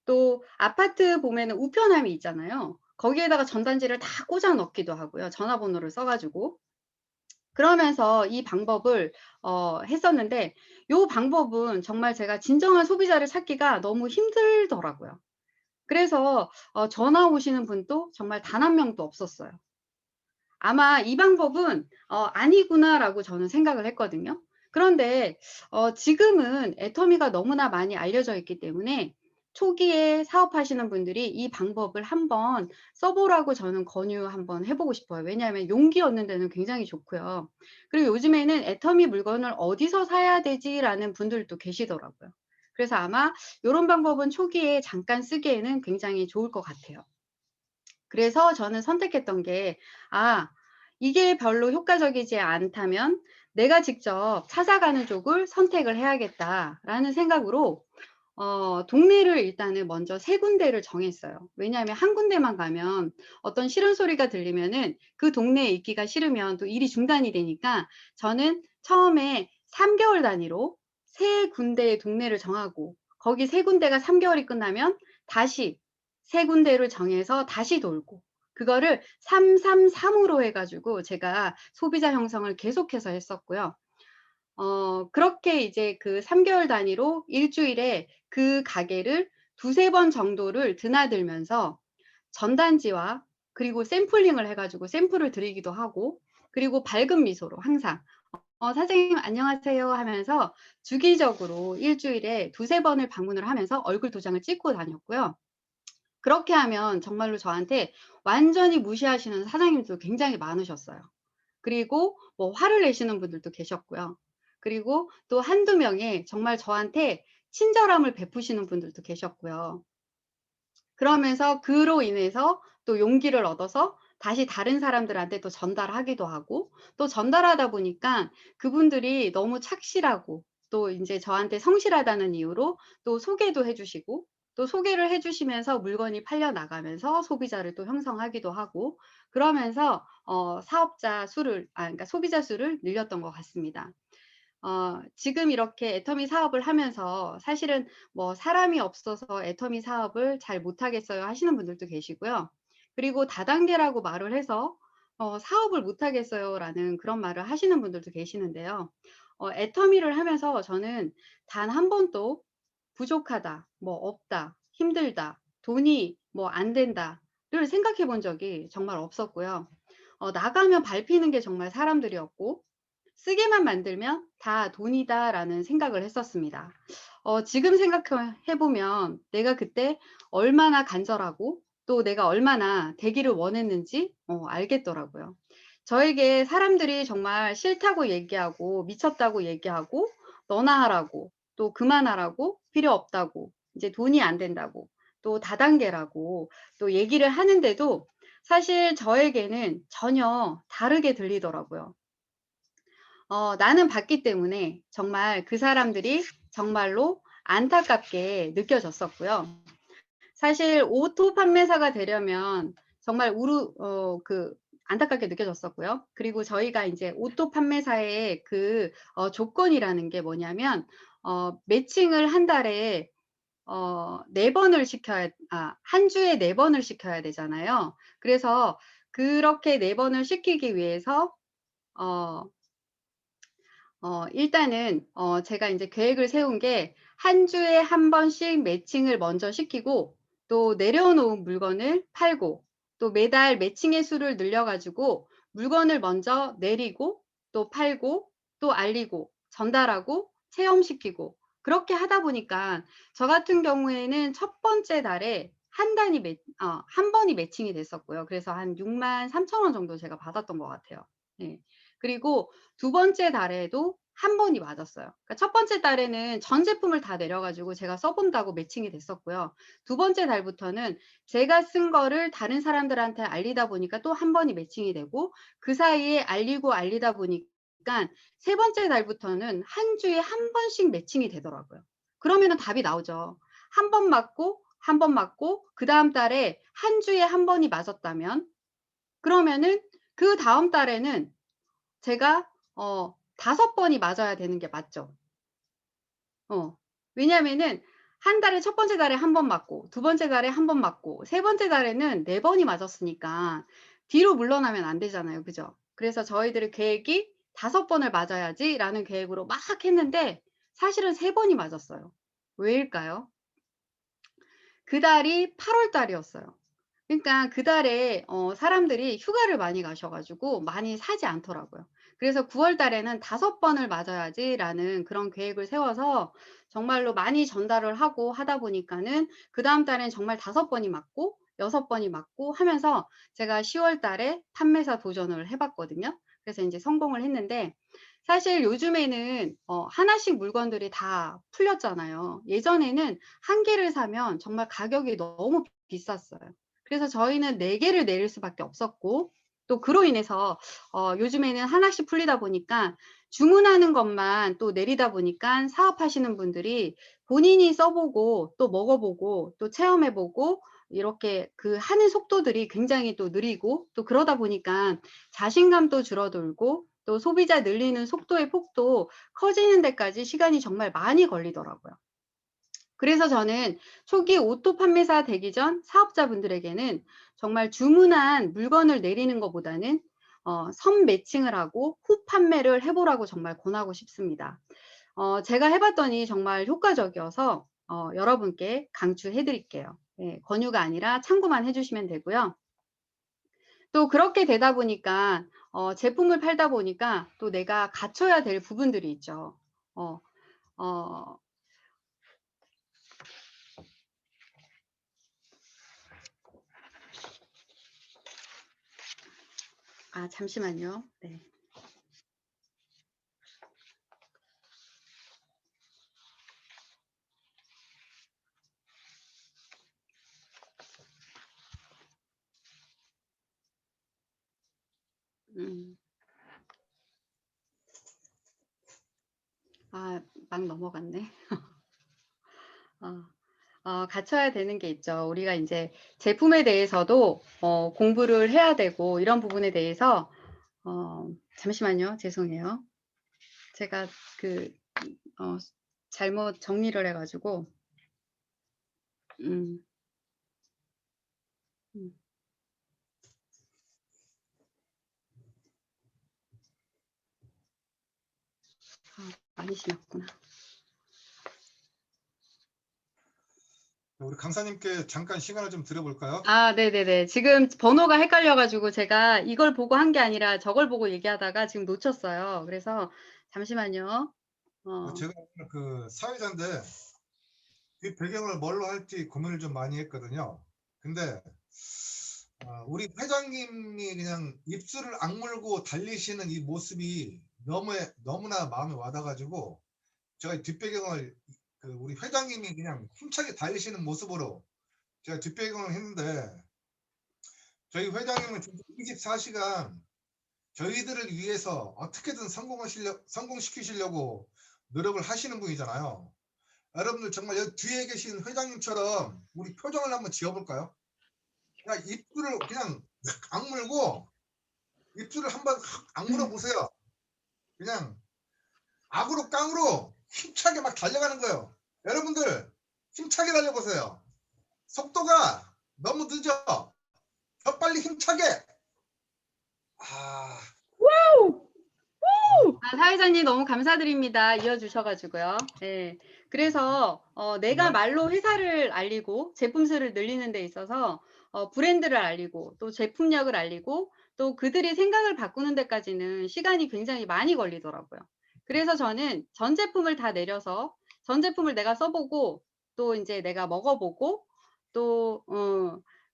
또 아파트 보면은 우편함이 있잖아요. 거기에다가 전단지를 다 꽂아 넣기도 하고요. 전화번호를 써가지고. 그러면서 이 방법을 했었는데, 이 방법은 정말 제가 진정한 소비자를 찾기가 너무 힘들더라고요. 그래서 전화 오시는 분도 정말 단 한 명도 없었어요. 아마 이 방법은 아니구나라고 저는 생각을 했거든요. 그런데 지금은 애터미가 너무나 많이 알려져 있기 때문에 초기에 사업하시는 분들이 이 방법을 한번 써보라고 저는 권유 한번 해보고 싶어요. 왜냐하면 용기 얻는 데는 굉장히 좋고요. 그리고 요즘에는 애터미 물건을 어디서 사야 되지라는 분들도 계시더라고요. 그래서 아마 이런 방법은 초기에 잠깐 쓰기에는 굉장히 좋을 것 같아요. 그래서 저는 선택했던 게, 이게 별로 효과적이지 않다면 내가 직접 찾아가는 쪽을 선택을 해야겠다라는 생각으로 동네를 일단은 먼저 3군데를 정했어요. 왜냐하면 한 군데만 가면 어떤 싫은 소리가 들리면은 그 동네에 있기가 싫으면 또 일이 중단이 되니까, 저는 처음에 3개월 단위로 3군데의 동네를 정하고, 거기 3군데가 3개월이 끝나면 다시 3군데를 정해서 다시 돌고, 그거를 333으로 해가지고 제가 소비자 형성을 계속해서 했었고요. 그렇게 이제 그 3개월 단위로 일주일에 그 가게를 2-3번 정도를 드나들면서 전단지와 그리고 샘플링을 해가지고 샘플을 드리기도 하고, 그리고 밝은 미소로 항상 사장님 안녕하세요 하면서 주기적으로 일주일에 2-3번을 방문을 하면서 얼굴 도장을 찍고 다녔고요. 그렇게 하면 정말로 저한테 완전히 무시하시는 사장님도 굉장히 많으셨어요. 그리고 뭐 화를 내시는 분들도 계셨고요. 그리고 또 한두 명의 정말 저한테 친절함을 베푸시는 분들도 계셨고요. 그러면서 그로 인해서 또 용기를 얻어서 다시 다른 사람들한테 또 전달하기도 하고, 또 전달하다 보니까 그분들이 너무 착실하고 또 이제 저한테 성실하다는 이유로 또 소개도 해주시고, 또 소개를 해주시면서 물건이 팔려 나가면서 소비자를 또 형성하기도 하고, 그러면서 그러니까 소비자 수를 늘렸던 것 같습니다. 지금 이렇게 애터미 사업을 하면서 사실은 뭐 사람이 없어서 애터미 사업을 잘 못하겠어요 하시는 분들도 계시고요. 그리고 다단계라고 말을 해서 사업을 못하겠어요 라는 그런 말을 하시는 분들도 계시는데요. 애터미를 하면서 저는 단 한 번도 부족하다, 뭐 없다, 힘들다, 돈이 뭐 안 된다를 생각해 본 적이 정말 없었고요. 나가면 밟히는 게 정말 사람들이었고, 쓰게만 만들면 다 돈이다라는 생각을 했었습니다. 지금 생각해 보면 내가 그때 얼마나 간절하고 또 내가 얼마나 되기를 원했는지 알겠더라고요. 저에게 사람들이 정말 싫다고 얘기하고 미쳤다고 얘기하고 너나 하라고 또 그만하라고 필요 없다고 이제 돈이 안 된다고 또 다단계라고 또 얘기를 하는데도 사실 저에게는 전혀 다르게 들리더라고요. 나는 봤기 때문에 정말 그 사람들이 정말로 안타깝게 느껴졌었고요. 사실 오토 판매사가 되려면 정말 안타깝게 느껴졌었고요. 그리고 저희가 이제 오토 판매사의 그 조건이라는 게 뭐냐면, 매칭을 한 달에 4번을 한 주에 4번을 시켜야 되잖아요. 그래서 그렇게 4번을 시키기 위해서 일단은 제가 이제 계획을 세운 게, 한 주에 한 번씩 매칭을 먼저 시키고 또 내려놓은 물건을 팔고, 또 매달 매칭의 수를 늘려 가지고 물건을 먼저 내리고 또 팔고 또 알리고 전달하고 체험시키고, 그렇게 하다 보니까 저 같은 경우에는 첫 번째 달에 한 번이 매칭이 됐었고요. 그래서 한 63,000원 정도 제가 받았던 것 같아요. 예. 그리고 두 번째 달에도 한 번이 맞았어요. 그러니까 첫 번째 달에는 전 제품을 다 내려가지고 제가 써본다고 매칭이 됐었고요. 두 번째 달부터는 제가 쓴 거를 다른 사람들한테 알리다 보니까 또 한 번이 매칭이 되고, 그 사이에 알리다 보니까 세 번째 달부터는 한 주에 한 번씩 매칭이 되더라고요. 그러면은 답이 나오죠. 한 번 맞고 한 번 맞고 그 다음 달에 한 주에 한 번이 맞았다면, 그러면은 그 다음 달에는 제가 5번이 맞아야 되는 게 맞죠. 왜냐면은 한 달에 첫 번째 달에 한 번 맞고 두 번째 달에 한 번 맞고 세 번째 달에는 4번이 맞았으니까 뒤로 물러나면 안 되잖아요. 그죠? 그래서 저희들의 계획이 5번을 맞아야지라는 계획으로 막 했는데 사실은 3번이 맞았어요. 왜일까요? 그 달이 8월 달이었어요. 그러니까 그 달에 사람들이 휴가를 많이 가셔 가지고 많이 사지 않더라고요. 그래서 9월 달에는 5번을 맞아야지라는 그런 계획을 세워서 정말로 많이 전달을 하고 하다 보니까는 그다음 달엔 정말 5번이 맞고 6번이 맞고 하면서 제가 10월 달에 판매사 도전을 해 봤거든요. 그래서 인제 성공을 했는데, 사실 요즘에는 하나씩 물건들이 다 풀렸잖아요. 예전에는 한 개를 사면 정말 가격이 너무 비쌌어요. 그래서 저희는 4개를 내릴 수밖에 없었고, 또 그로 인해서 요즘에는 하나씩 풀리다 보니까 주문하는 것만 또 내리다 보니까 사업하시는 분들이 본인이 써보고 또 먹어보고 또 체험해보고 이렇게 그 하는 속도들이 굉장히 또 느리고, 또 그러다 보니까 자신감도 줄어들고 또 소비자 늘리는 속도의 폭도 커지는 데까지 시간이 정말 많이 걸리더라고요. 그래서 저는 초기 오토 판매사 되기 전 사업자분들에게는 정말 주문한 물건을 내리는 것보다는 선 매칭을 하고 후 판매를 해보라고 정말 권하고 싶습니다. 제가 해봤더니 정말 효과적이어서 여러분께 강추해 드릴게요. 예, 권유가 아니라 참고만 해주시면 되고요. 또 그렇게 되다 보니까 제품을 팔다 보니까 또 내가 갖춰야 될 부분들이 있죠. 어, 어, 잠시만요. 네. 막 넘어갔네. 갖춰야 되는 게 있죠. 우리가 이제 제품에 대해서도 공부를 해야 되고, 이런 부분에 대해서 잠시만요. 죄송해요. 제가 잘못 정리를 해가지고 음, 음. 많이 심었구나. 우리 강사님께 잠깐 시간을 좀 드려볼까요? 네네네. 지금 번호가 헷갈려가지고 제가 이걸 보고 한 게 아니라 저걸 보고 얘기하다가 지금 놓쳤어요. 그래서 잠시만요. 제가 오늘 그 사회자인데 이 배경을 뭘로 할지 고민을 좀 많이 했거든요. 근데 우리 회장님이 그냥 입술을 악물고 달리시는 이 모습이 너무나 마음에 와닿아가지고 제가 뒷배경을 우리 회장님이 그냥 힘차게 달리시는 모습으로 제가 뒷배경을 했는데, 저희 회장님은 진짜 24시간 저희들을 위해서 어떻게든 성공시키시려고 노력을 하시는 분이잖아요. 여러분들 정말 여기 뒤에 계신 회장님처럼 우리 표정을 한번 지어볼까요? 그냥 입술을 그냥 악물고 입술을 한번 악물어 보세요. 그냥 악으로 깡으로 힘차게 막 달려가는 거예요. 여러분들 힘차게 달려보세요. 속도가 너무 늦어. 더 빨리 힘차게. 사회자님 너무 감사드립니다. 이어주셔가지고요. 네. 그래서 내가 말로 회사를 알리고 제품수를 늘리는 데 있어서 브랜드를 알리고 또 제품력을 알리고 또 그들이 생각을 바꾸는 데까지는 시간이 굉장히 많이 걸리더라고요. 그래서 저는 전 제품을 다 내려서 전 제품을 내가 써보고 또 이제 내가 먹어보고 또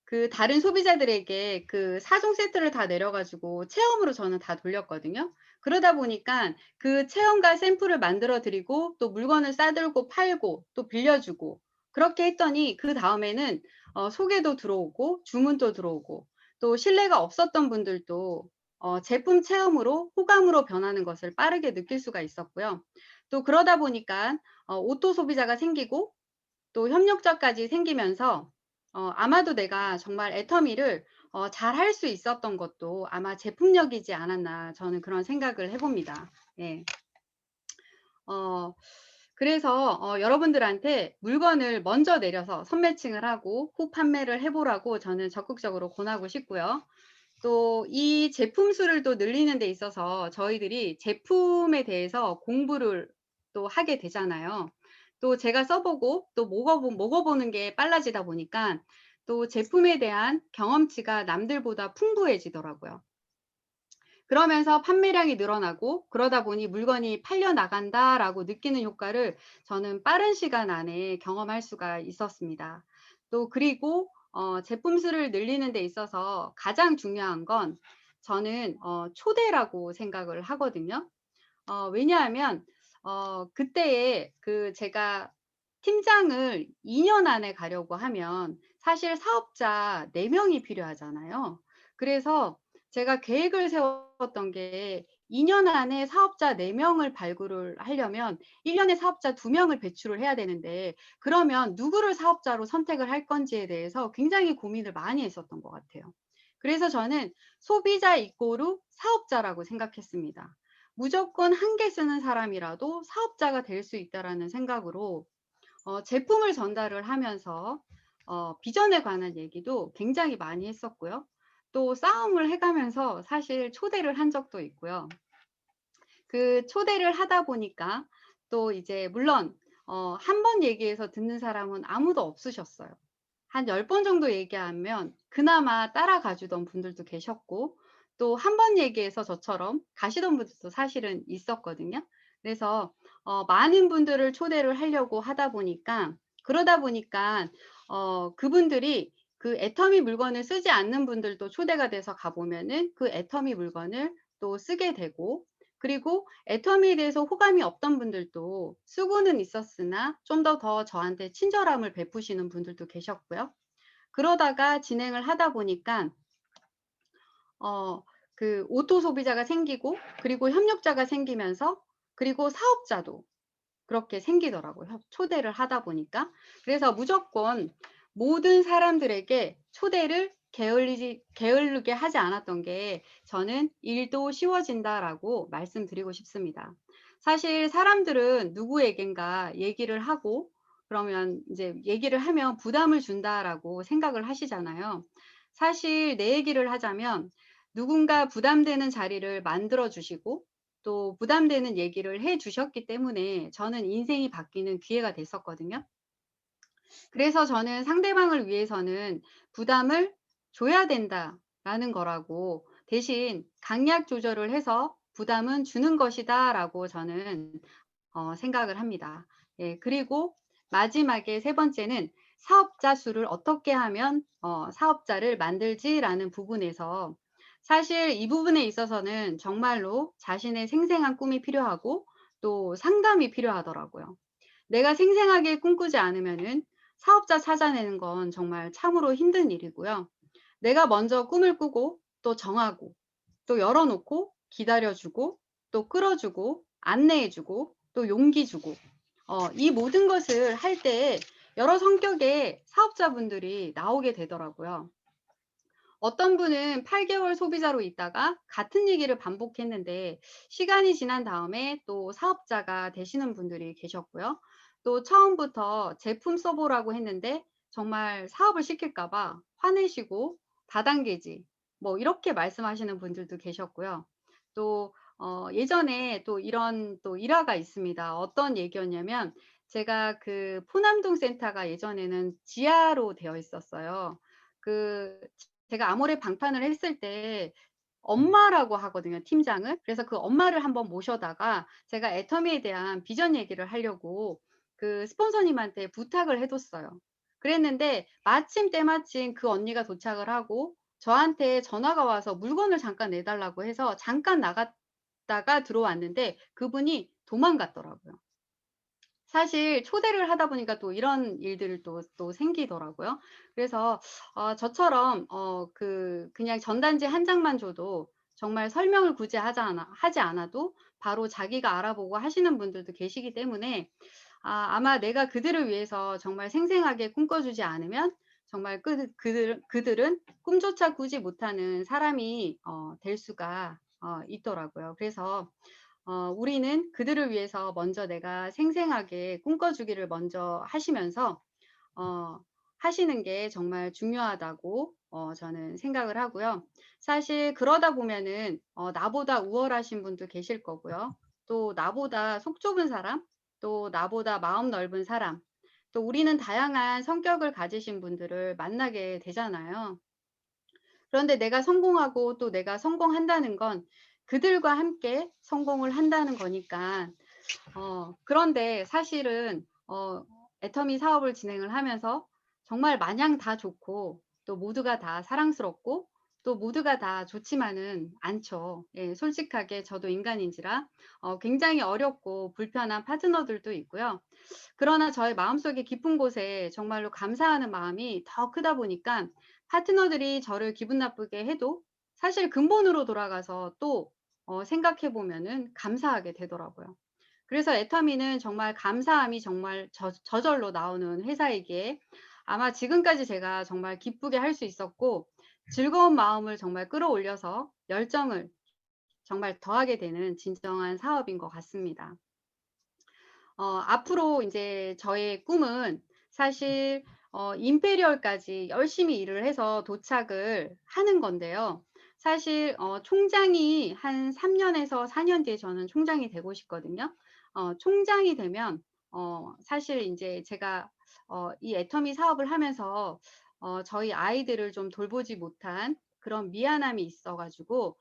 그 다른 소비자들에게 그 4종 세트를 다 내려 가지고 체험으로 저는 다 돌렸거든요. 그러다 보니까 그 체험과 샘플을 만들어 드리고 또 물건을 싸들고 팔고 또 빌려주고 그렇게 했더니 그다음에는 소개도 들어오고 주문도 들어오고 또 신뢰가 없었던 분들도 제품 체험으로 호감으로 변하는 것을 빠르게 느낄 수가 있었고요. 또 그러다 보니까 오토 소비자가 생기고 또 협력자까지 생기면서 아마도 내가 정말 애터미를 잘할 수 있었던 것도 아마 제품력이지 않았나 저는 그런 생각을 해 봅니다. 예. 그래서 여러분들한테 물건을 먼저 내려서 선매칭을 하고 후 판매를 해 보라고 저는 적극적으로 권하고 싶고요. 또 이 제품 수를 또 늘리는 데 있어서 저희들이 제품에 대해서 공부를 또 하게 되잖아요. 또 제가 써 보고 또 먹어보는 게 빨라지다 보니까 또 제품에 대한 경험치가 남들보다 풍부해지더라고요. 그러면서 판매량이 늘어나고 그러다 보니 '물건이 팔려 나간다.'라고 느끼는 효과를 저는 빠른 시간 안에 경험할 수가 있었습니다. 또 그리고 제품 수를 늘리는 데 있어서 가장 중요한 건 저는 초대라고 생각을 하거든요. 왜냐하면 그때에 그 제가 팀장을 2년 안에 가려고 하면 사실 사업자 4 명이 필요하잖아요. 그래서 제가 계획을 세웠던 게 2년 안에 사업자 4 명을 발굴을 하려면 1 년에 사업자 2 명을 배출을 해야 되는데 그러면 누구를 사업자로 선택을 할 건지에 대해서 굉장히 고민을 많이 했었던 것 같아요. 그래서 저는 소비자 이꼬르 사업자라고 생각했습니다. 무조건 한 개 쓰는 사람이라도 사업자가 될 수 있다라는 생각으로 제품을 전달을 하면서 비전에 관한 얘기도 굉장히 많이 했었고요. 또 싸움을 해 가면서 사실 초대를 한 적도 있고요. 그 초대를 하다 보니까 또 이제 물론 한 번 얘기해서 듣는 사람은 아무도 없으셨어요. 한 10번 정도 얘기하면 그나마 따라가 주던 분들도 계셨고 또 한 번 얘기해서 저처럼 가시던 분들도 사실은 있었거든요. 그래서 많은 분들을 초대를 하려고 하다 보니까 그러다 보니까 그분들이 그 애터미 물건을 쓰지 않는 분들도 초대가 돼서 가 보면은 그 애터미 물건을 또 쓰게 되고 그리고 애터미에 대해서 호감이 없던 분들도 쓰고는 있었으나 좀 더 저한테 친절함을 베푸시는 분들도 계셨고요. 그러다가 진행을 하다 보니까 그 오토 소비자가 생기고 그리고 협력자가 생기면서 그리고 사업자도 그렇게 생기더라고요. 초대를 하다 보니까. 그래서 무조건 모든 사람들에게 초대를 게을르게 하지 않았던 게 저는 '일도 쉬워진다.'라고 말씀드리고 싶습니다. 사실 사람들은 누구에겐가 얘기를 하고 그러면 이제 '얘기를 하면 부담을 준다.'라고 생각을 하시잖아요. 사실 내 얘기를 하자면 누군가 부담되는 자리를 만들어 주시고 또 부담되는 얘기를 해 주셨기 때문에 저는 인생이 바뀌는 기회가 됐었거든요. 그래서 저는 상대방을 위해서는 '부담을 줘야 된다.'라는 거라고 대신 '강약 조절을 해서 부담은 주는 것이다.'라고 저는 생각을 합니다. 예 그리고 마지막에 세 번째는 '사업자 수를 어떻게 하면 사업자를 만들지?'라는 부분에서 사실 이 부분에 있어서는 정말로 자신의 생생한 꿈이 필요하고 또 상담이 필요하더라고요. 내가 생생하게 꿈꾸지 않으면은 사업자 찾아내는 건 정말 참으로 힘든 일이고요. 내가 먼저 꿈을 꾸고 또 정하고 또 열어 놓고 기다려 주고 또 끌어 주고 안내해 주고 또 용기 주고 이 모든 것을 할 때 여러 성격의 사업자분들이 나오게 되더라고요. 어떤 분은 8개월 소비자로 있다가 같은 얘기를 반복했는데 시간이 지난 다음에 또 사업자가 되시는 분들이 계셨고요. 또 처음부터 제품 써보라고 했는데 정말 사업을 시킬까 봐 화내시고 다단계지 뭐 이렇게 말씀하시는 분들도 계셨고요. 또 예전에 또 이런 또 일화가 있습니다. 어떤 얘기였냐면 제가 그 포남동 센터가 예전에는 지하로 되어 있었어요. 그 제가 아모레 방판을 했을 때 엄마라고 하거든요, 팀장을. 그래서 그 엄마를 한번 모셔다가 제가 애터미에 대한 비전 얘기를 하려고 그 스폰서님한테 부탁을 해 뒀어요. 그랬는데 마침 때마침 그 언니가 도착을 하고 저한테 전화가 와서 물건을 잠깐 내달라고 해서 잠깐 나갔다가 들어왔는데 그분이 도망갔더라고요. 사실 초대를 하다 보니까 또 이런 일들이 또 생기더라고요. 그래서 저처럼 그냥 전단지 한 장만 줘도 정말 설명을 굳이 하지 않아도 바로 자기가 알아보고 하시는 분들도 계시기 때문에 아마 내가 그들을 위해서 정말 생생하게 꿈꿔주지 않으면 정말 그들은 꿈조차 꾸지 못하는 사람이 될 수가 있더라고요. 그래서 우리는 그들을 위해서 먼저 내가 생생하게 꿈꿔주기를 먼저 하시면서 하시는 게 정말 중요하다고 저는 생각을 하고요. 사실 그러다 보면은 나보다 우월하신 분도 계실 거고요. 또 나보다 속 좁은 사람, 또 나보다 마음 넓은 사람, 또 우리는 다양한 성격을 가지신 분들을 만나게 되잖아요. 그런데 내가 성공하고 또 내가 성공한다는 건 그들과 함께 성공을 한다는 거니까 그런데 사실은 애터미 사업을 진행을 하면서 정말 마냥 다 좋고 또 모두가 다 사랑스럽고 또 모두가 다 좋지만은 않죠. 예, 솔직하게 저도 인간인지라 굉장히 어렵고 불편한 파트너들도 있고요. 그러나 저의 마음속의 깊은 곳에 정말로 감사하는 마음이 더 크다 보니까 파트너들이 저를 기분 나쁘게 해도 사실 근본으로 돌아가서 또 생각해 보면은 감사하게 되더라고요. 그래서 애터미는 정말 감사함이 정말 저절로 나오는 회사이기에 아마 지금까지 제가 정말 기쁘게 할 수 있었고 즐거운 마음을 정말 끌어올려서 열정을 정말 더하게 되는 진정한 사업인 것 같습니다. 앞으로 이제 저의 꿈은 사실 임페리얼까지 열심히 일을 해서 도착을 하는 건데요. 사실 총장이 한 3년에서 4년 뒤에 저는 총장이 되고 싶거든요. 총장이 되면 사실 인제 제가 이 애터미 사업을 하면서 저희 아이들을 좀 돌보지 못한 그런 미안함이 있어 가지고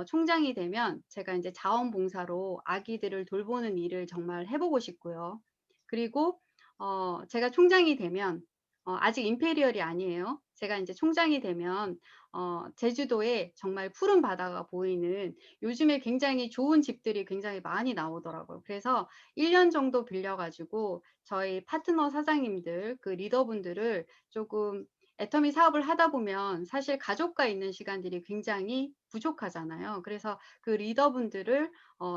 총장이 되면 제가 인제 자원봉사로 아기들을 돌보는 일을 정말 해 보고 싶고요. 그리고 제가 총장이 되면 아직 임페리얼이 아니에요. 제가 인제 총장이 되면 제주도에 정말 푸른 바다가 보이는 요즘에 굉장히 좋은 집들이 굉장히 많이 나오더라고요. 그래서 1년 정도 빌려 가지고 저희 파트너 사장님들 그 리더분들을 조금 애터미 사업을 하다 보면 사실 가족과 있는 시간들이 굉장히 부족하잖아요. 그래서 그 리더분들을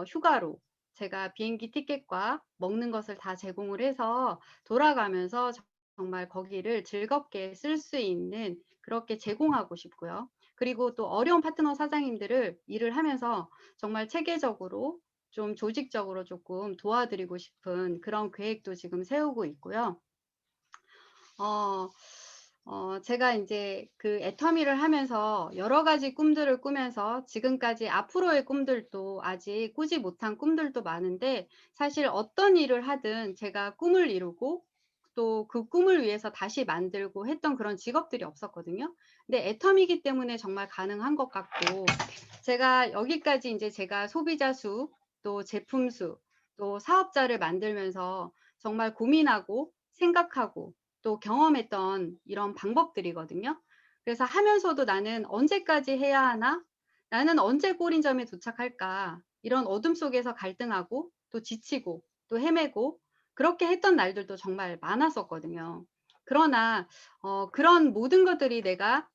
휴가로 제가 비행기 티켓과 먹는 것을 다 제공을 해서 돌아가면서 정말 거기를 즐겁게 쓸 수 있는 그렇게 제공하고 싶고요. 그리고 또 어려운 파트너 사장님들을 일을 하면서 정말 체계적으로 좀 조직적으로 조금 도와드리고 싶은 그런 계획도 지금 세우고 있고요. 제가 인제 그 애터미를 하면서 여러 가지 꿈들을 꾸면서 지금까지 앞으로의 꿈들도 아직 꾸지 못한 꿈들도 많은데 사실 어떤 일을 하든 제가 꿈을 이루고 또 그 꿈을 위해서 다시 만들고 했던 그런 직업들이 없었거든요. 근데 애터미이기 때문에 정말 가능한 것 같고 제가 여기까지 인제 제가 소비자 수, 또 제품 수, 또 사업자를 만들면서 정말 고민하고 생각하고 또 경험했던 이런 방법들이거든요. 그래서 하면서도 '나는 언제까지 해야 하나? 나는 언제 골인점에 도착할까?' 이런 어둠 속에서 갈등하고 또 지치고 또 헤매고 그렇게 했던 날들도 정말 많았었거든요. 그러나 그런 모든 것들이 내가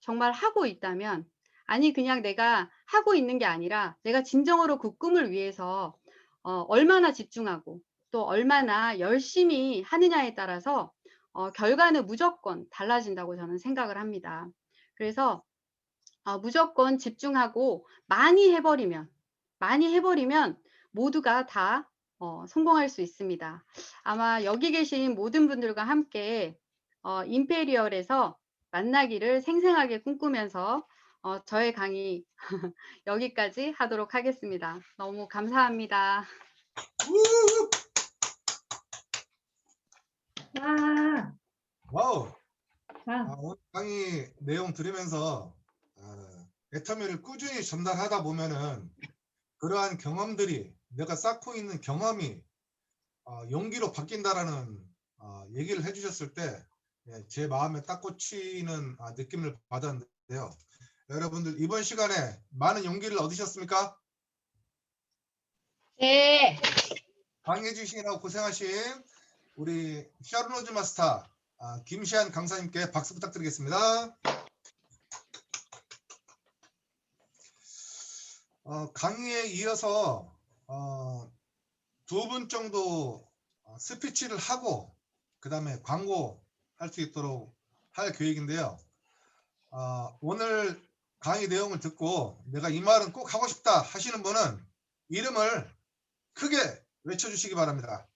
정말 하고 있다면 아니 그냥 내가 하고 있는 게 아니라 내가 진정으로 그 꿈을 위해서 얼마나 집중하고 또 얼마나 열심히 하느냐에 따라서 결과는 무조건 달라진다고 저는 생각을 합니다. 그래서 무조건 집중하고 많이 해 버리면 모두가 다 성공할 수 있습니다. 아마 여기 계신 모든 분들과 함께 임페리얼에서 만나기를 생생하게 꿈꾸면서 저의 강의 여기까지 하도록 하겠습니다. 너무 감사합니다. 와, 와우. 와, 오늘 강의 내용 들으면서 애터미를 꾸준히 전달하다 보면은 그러한 경험들이 내가 쌓고 있는 경험이 용기로 바뀐다라는 얘기를 해주셨을 때 제 마음에 딱 꽂히는 느낌을 받았는데요. 여러분들 이번 시간에 많은 용기를 얻으셨습니까? 네. 강의 주시느라고 고생하신 우리 샤르노즈 마스터 김시한 강사님께 박수 부탁드리겠습니다. 강의에 이어서 2분 정도 스피치를 하고 그 다음에 광고 할 수 있도록 할 계획인데요. 오늘 강의 내용을 듣고 내가 이 말은 꼭 하고 싶다 하시는 분은 이름을 크게 외쳐주시기 바랍니다.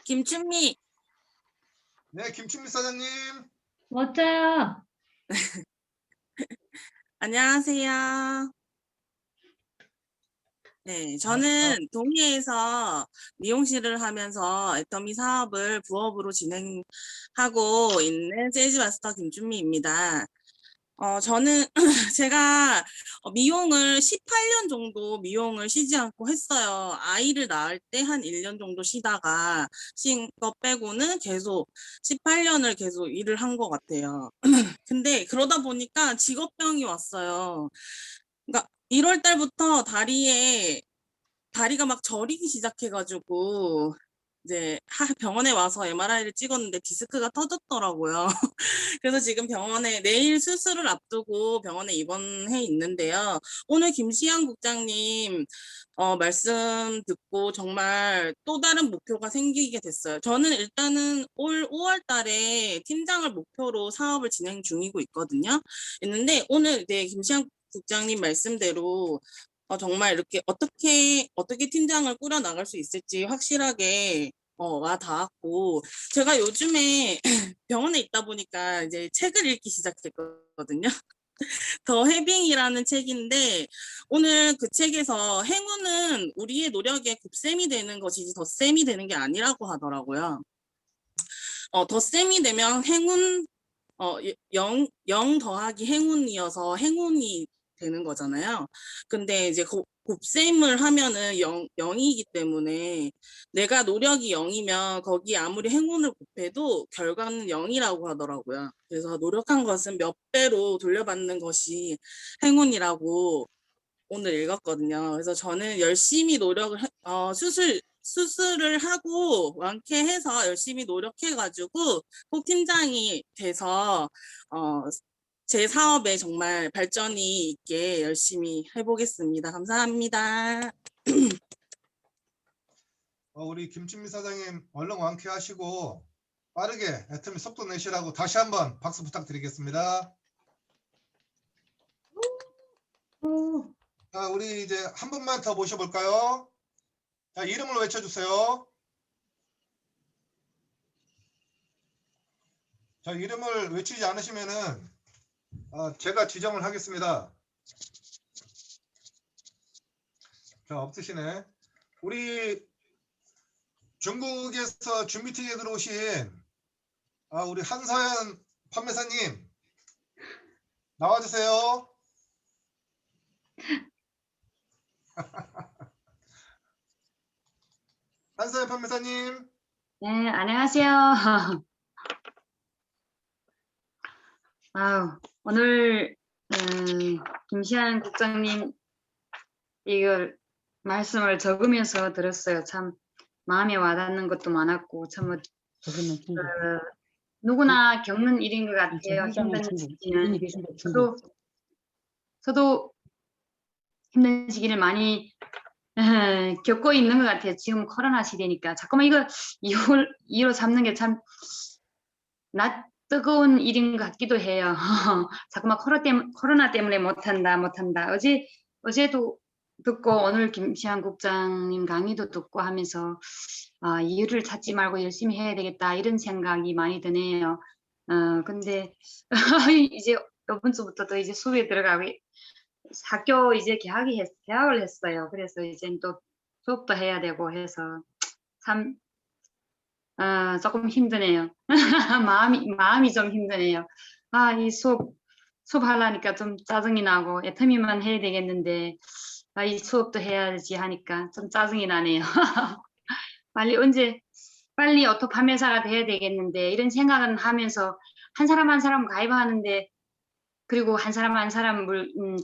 김춘미. 네, 김춘미 사장님. 멋져요. 안녕하세요. 네, 저는 동해에서 미용실을 하면서 애터미 사업을 부업으로 진행하고 있는 재즈 마스터 김춘미입니다. 저는 제가 미용을 18년 정도 미용을 쉬지 않고 했어요. 아이를 낳을 때 한 1년 정도 쉬다가 쉰 거 빼고는 계속 18년을 계속 일을 한 것 같아요. 근데 그러다 보니까 직업병이 왔어요. 그러니까 1월 달부터 다리가 막 저리기 시작해가지고 이제 병원에 와서 MRI를 찍었는데 디스크가 터졌더라고요. 그래서 지금 병원에 내일 수술을 앞두고 병원에 입원해 있는데요. 오늘 김시한 국장님 말씀 듣고 정말 또 다른 목표가 생기게 됐어요. 저는 일단은 올 5월 달에 팀장을 목표로 사업을 진행 중이고 있는데 오늘 김시한 국장님 말씀대로 정말 이렇게 어떻게 팀장을 꾸려 나갈 수 있을지 확실하게 와 닿았고, 제가 요즘에 병원에 있다 보니까 이제 책을 읽기 시작했거든요. 더 해빙이라는 책인데 오늘 그 책에서 행운은 우리의 노력에 곱셈이 되는 것이지 덧셈이 되는 게 아니라고 하더라고요. 덧셈이 되면 행운 0 더하기 행운이어서 행운이 되는 거잖아요. 근데 이제 곱셈을 하면은 0이기 때문에 내가 노력이 0이면 거기에 아무리 행운을 곱해도 결과는 0이라고 하더라고요. 그래서 노력한 것은 몇 배로 돌려받는 것이 행운이라고 오늘 읽었거든요. 그래서 저는 열심히 수술을 하고 완쾌해서 열심히 노력해가지고 꼭 팀장이 돼서 제 사업에 정말 발전이 있게 열심히 해보겠습니다. 감사합니다. 우리 김춘미 사장님 얼른 완쾌하시고 빠르게 애터미 속도 내시라고 다시 한번 박수 부탁드리겠습니다. 자, 우리 이제 한 분만 더 모셔볼까요? 자, 이름을 외쳐주세요. 자, 이름을 외치지 않으시면은 제가 지정을 하겠습니다. 자, 없으시네. 우리 중국에서 준미팅에 들어오신 우리 한서연 판매사님 나와주세요. 한서연 판매사님. 네, 안녕하세요. 오늘 김시한 국장님 이걸 말씀을 적으면서 들었어요. 참 마음에 와닿는 것도 많았고 참 누구나 겪는 일인 것 같아요. 힘든 시기는 저도 힘든 시기를 많이 겪고 있는 것 같아요. 지금 코로나 시대니까 자꾸만 이거 이유로 잡는 게 참 뜨거운 일인 것 같기도 해요. 자꾸만 코로나 때문에 못한다. 어제도 듣고 오늘 김시한 국장님 강의도 듣고 하면서 이유를 찾지 말고 열심히 해야 되겠다 이런 생각이 많이 드네요. 근데 이제 이번 주부터 또 이제 수업에 들어가고 학교 이제 개학을 했어요. 그래서 이제 또 수업도 해야 되고 해서 참 조금 힘드네요. 마음이 좀 힘드네요. 이 수업하려니까 좀 짜증이 나고 애터미만 해야 되겠는데 이 수업도 해야지 하니까 좀 짜증이 나네요. 빨리 오토 판매사가 돼야 되겠는데 이런 생각은 하면서 한 사람 한 사람 가입하는데 그리고 한 사람 한 사람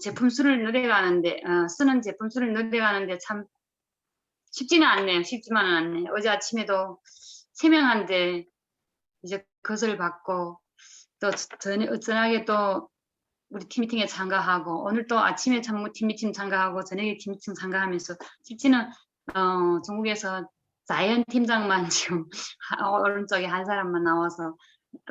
제품 수를 늘려가는데 쓰는 제품 수를 늘려가는데 참 쉽지는 않네요. 쉽지만은 않네요. 어제 아침에도 3명한테 이제 그것을 받고 또 저녁에 또 우리 팀 미팅에 참가하고 오늘 또 아침에 팀 미팅 참가하고 저녁에 팀 미팅 참가하면서 쉽지는 중국에서 자이언 팀장만 지금 오른쪽에 한 사람만 나와서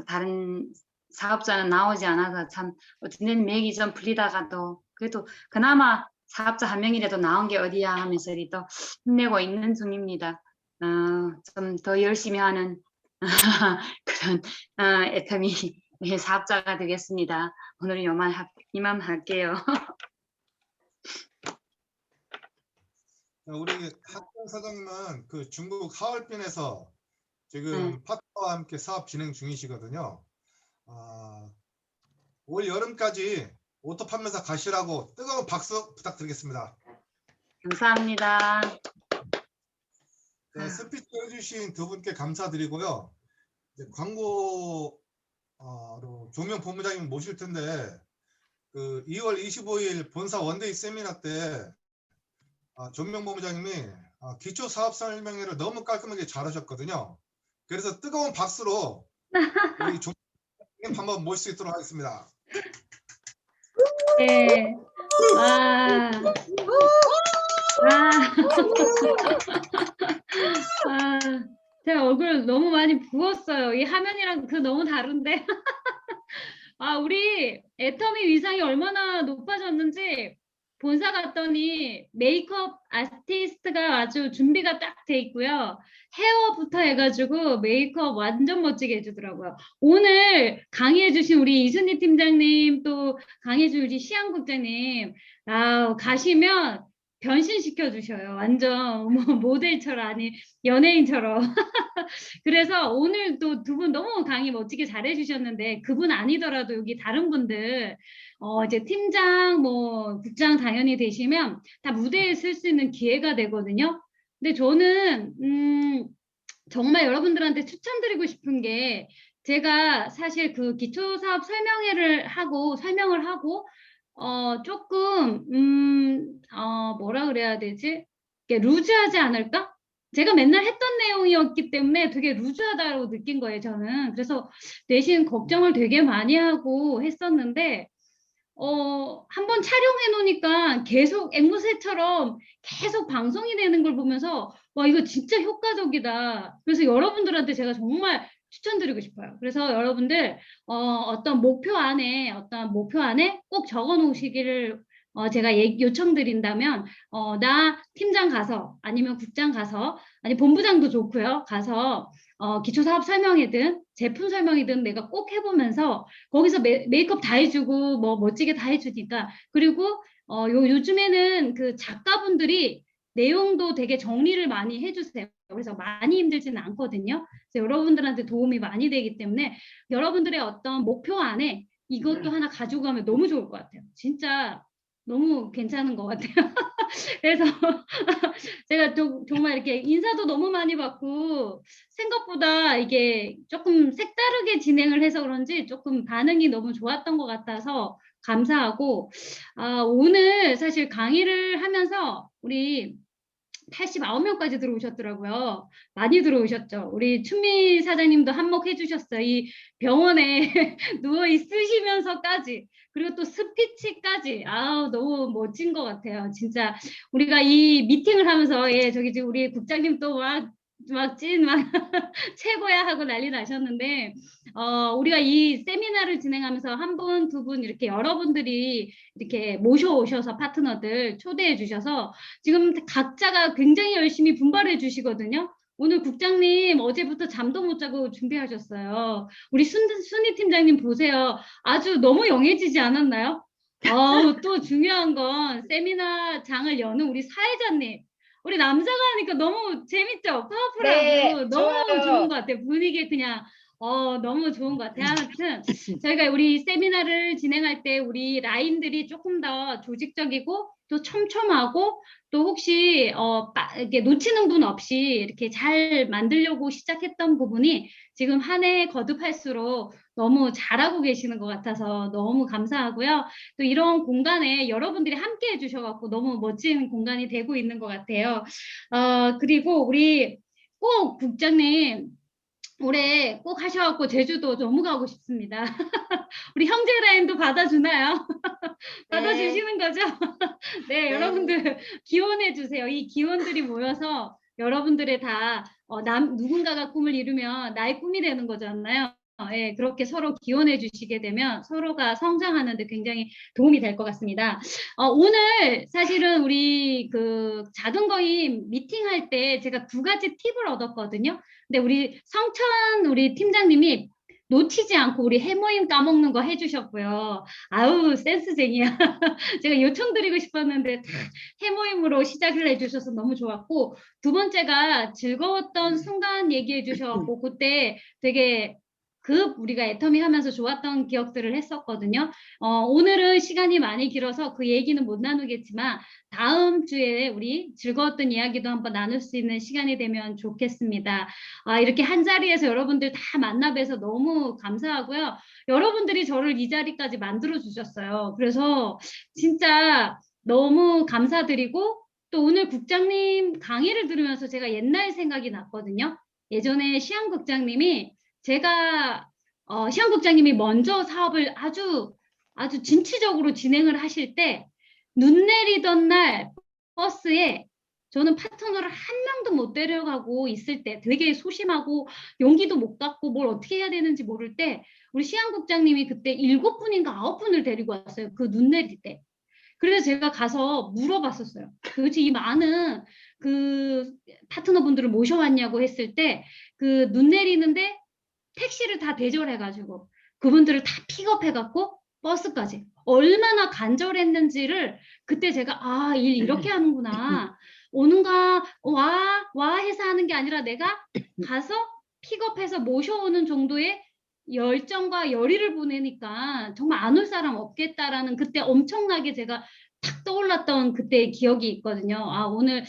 다른 사업자는 나오지 않아서 참 어쨌든 맥이 좀 풀리다가도 그래도 그나마 사업자 한 명이라도 나온 게 어디야 하면서 또 힘내고 있는 중입니다. 좀 더 열심히 하는 그런 애터미 사업자가 되겠습니다. 오늘은 이만 할게요. 우리 한정 사장님은 그 중국 하얼빈에서 지금 파트너와 함께 사업 진행 중이시거든요. 올 여름까지 오토 판매사 가시라고 뜨거운 박수 부탁드리겠습니다. 감사합니다. 네, 스피치 해주신 두 분께 감사드리고요. 이제 광고로 조명 본부장님 모실 텐데 그 2월 25일 본사 원데이 세미나 때 조명 본부장님이 기초 사업 설명회를 너무 깔끔하게 잘하셨거든요. 그래서 뜨거운 박수로 우리 조명님 한번 모실 수 있도록 하겠습니다. 네. 제가 얼굴 너무 많이 부었어요. 이 화면이랑 너무 다른데. 우리 애터미 위상이 얼마나 높아졌는지 본사 갔더니 메이크업 아티스트가 아주 준비가 딱 돼 있고요. 헤어부터 해가지고 메이크업 완전 멋지게 해주더라고요. 오늘 강의해주신 우리 이순희 팀장님 또 강의해준 우리 시안 국장님 가시면 변신시켜 주셔요. 완전 모델처럼 아니 연예인처럼. 그래서 오늘 또 두 분 너무 강의 멋지게 잘해 주셨는데 그분 아니더라도 여기 다른 분들 이제 팀장 국장 당연히 되시면 다 무대에 쓸 수 있는 기회가 되거든요. 근데 저는 정말 여러분들한테 추천드리고 싶은 게 제가 사실 그 기초사업 설명을 하고 조금 뭐라 그래야 되지? 루즈하지 않을까? 제가 맨날 했던 내용이었기 때문에 되게 루즈하다고 느낀 거예요, 저는. 그래서 대신 걱정을 되게 많이 하고 했었는데 한번 촬영해 놓으니까 계속 앵무새처럼 계속 방송이 되는 걸 보면서 와, 이거 진짜 효과적이다. 그래서 여러분들한테 제가 정말 추천드리고 싶어요. 그래서 여러분들 어떤 목표 안에 꼭 적어 놓으시기를 제가 요청드린다면 나 팀장 가서 아니면 국장 가서 아니 본부장도 좋고요. 가서 기초사업 설명이든 제품 설명이든 내가 꼭 해보면서 거기서 메이크업 다 해주고 멋지게 다 해주니까 그리고 요즘에는 그 작가분들이 내용도 되게 정리를 많이 해주세요. 그래서 많이 힘들지는 않거든요. 그래서 여러분들한테 도움이 많이 되기 때문에 여러분들의 어떤 목표 안에 이것도 하나 가지고 가면 너무 좋을 것 같아요. 진짜 너무 괜찮은 것 같아요. 그래서 제가 정말 이렇게 인사도 너무 많이 받고 생각보다 이게 조금 색다르게 진행을 해서 그런지 조금 반응이 너무 좋았던 것 같아서 감사하고 오늘 사실 강의를 하면서 우리 89명까지 들어오셨더라고요. 많이 들어오셨죠. 우리 춘미 사장님도 한몫해 주셨어요. 이 병원에 누워 있으시면서까지 그리고 또 스피치까지 너무 멋진 것 같아요. 진짜 우리가 이 미팅을 하면서 저기 우리 국장님 또 막 최고야 하고 난리 나셨는데 우리가 이 세미나를 진행하면서 한 분, 두 분 이렇게 여러분들이 이렇게 모셔오셔서 파트너들 초대해 주셔서 지금 각자가 굉장히 열심히 분발해 주시거든요. 오늘 국장님 어제부터 잠도 못 자고 준비하셨어요. 우리 순희 팀장님 보세요. 아주 너무 영해지지 않았나요? 또 중요한 건 세미나 장을 여는 우리 사회자님. 우리 남자가 하니까 너무 재밌죠? 파워풀하고 너무 좋은 것 같아요. 분위기 그냥 너무 좋은 것 같아요. 아무튼 저희가 우리 세미나를 진행할 때 우리 라인들이 조금 더 조직적이고 또 촘촘하고 또 혹시 이렇게 놓치는 분 없이 이렇게 잘 만들려고 시작했던 부분이 지금 한 해 거듭할수록 너무 잘하고 계시는 것 같아서 너무 감사하고요. 또 이런 공간에 여러분들이 함께 해주셔갖고 너무 멋진 공간이 되고 있는 것 같아요. 그리고 우리 꼭 국장님 올해 꼭 하셔갖고 제주도 너무 가고 싶습니다. 우리 형제 라인도 받아주나요? 받아주시는 거죠? 네, 여러분들 기원해 주세요. 이 기원들이 모여서 여러분들의 다 누군가가 꿈을 이루면 나의 꿈이 되는 거잖아요. 예, 그렇게 서로 기원해 주시게 되면 서로가 성장하는 데 굉장히 도움이 될 것 같습니다. 오늘 사실은 우리 그 자동거인 미팅할 때 제가 2가지 팁을 얻었거든요. 근데 우리 성천 우리 팀장님이 놓치지 않고 우리 해모임 까먹는 거 해주셨고요. 아우 센스쟁이야. 제가 요청드리고 싶었는데 해모임으로 시작을 해주셔서 너무 좋았고, 두 번째가 즐거웠던 순간 얘기해 주셔서 그때 되게 우리가 애터미 하면서 좋았던 기억들을 했었거든요. 오늘은 시간이 많이 길어서 그 얘기는 못 나누겠지만 다음 주에 우리 즐거웠던 이야기도 한번 나눌 수 있는 시간이 되면 좋겠습니다. 이렇게 한 자리에서 여러분들 다 만나 뵈서 너무 감사하고요. 여러분들이 저를 이 자리까지 만들어 주셨어요. 그래서 진짜 너무 감사드리고, 또 오늘 국장님 강의를 들으면서 제가 옛날 생각이 났거든요. 예전에 시향국장님이 시향국장님이 먼저 사업을 아주 진취적으로 진행을 하실 때 눈 내리던 날 버스에 저는 파트너를 한 명도 못 데려가고 있을 때 되게 소심하고 용기도 못 갖고 뭘 어떻게 해야 되는지 모를 때 우리 시향국장님이 그때 7분인가 9분을 데리고 왔어요. 그 눈 내릴 때. 그래서 제가 가서 물어봤었어요. 도대체 이 많은 그 파트너분들을 모셔왔냐고 했을 때 그 눈 내리는데 택시를 다 대절해가지고 그분들을 다 픽업해갖고 버스까지 얼마나 간절했는지를 그때 제가 일 이렇게 하는구나. 오는가 와 해서 하는 게 아니라 내가 가서 픽업해서 모셔오는 정도의 열정과 열의를 보내니까 정말 안 올 사람 없겠다라는 그때 엄청나게 제가 탁 떠올랐던 그때의 기억이 있거든요. 오늘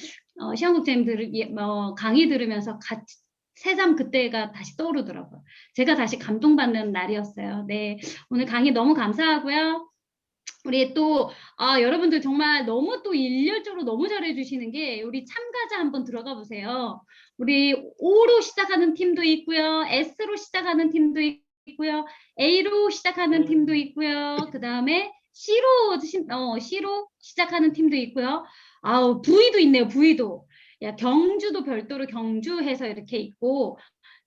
시향국장님 강의 들으면서 같이 새삼 그때가 다시 떠오르더라고요. 제가 다시 감동받는 날이었어요. 네, 오늘 강의 너무 감사하고요. 우리 또 여러분들 정말 너무 또 일렬적으로 너무 잘해주시는 게 우리 참가자 한번 들어가 보세요. 우리 O로 시작하는 팀도 있고요. S로 시작하는 팀도 있고요. A로 시작하는 팀도 있고요. 그 다음에 C로 시작하는 팀도 있고요. V도 있네요. V도. 야, 경주도 별도로 경주해서 이렇게 있고,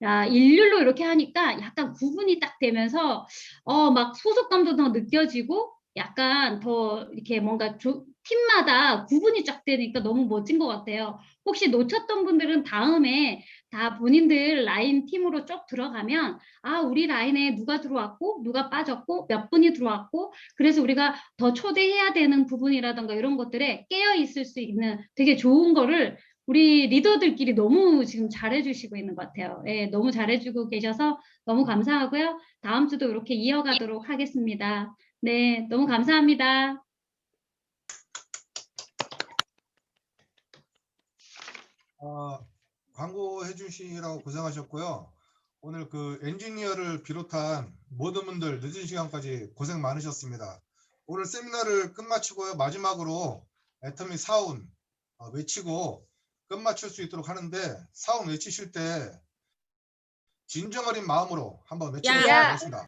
야, 일률로 이렇게 하니까 약간 구분이 딱 되면서 막 소속감도 더 느껴지고 약간 더 이렇게 뭔가 팀마다 구분이 쫙 되니까 너무 멋진 것 같아요. 혹시 놓쳤던 분들은 다음에 다 본인들 라인 팀으로 쭉 들어가면 우리 라인에 누가 들어왔고 누가 빠졌고 몇 분이 들어왔고, 그래서 우리가 더 초대해야 되는 부분이라든가 이런 것들에 깨어 있을 수 있는 되게 좋은 거를 우리 리더들끼리 너무 지금 잘해주시고 있는 것 같아요. 예, 너무 잘해주고 계셔서 너무 감사하고요. 다음 주도 이렇게 이어가도록 하겠습니다. 네, 너무 감사합니다. 광고해 주시라고 고생하셨고요. 오늘 그 엔지니어를 비롯한 모든 분들 늦은 시간까지 고생 많으셨습니다. 오늘 세미나를 끝마치고요. 마지막으로 애터미 사운 외치고 끝마칠 수 있도록 하는데, 사운 외치실 때 진정 어린 마음으로 한번 외쳐보도록 하겠습니다.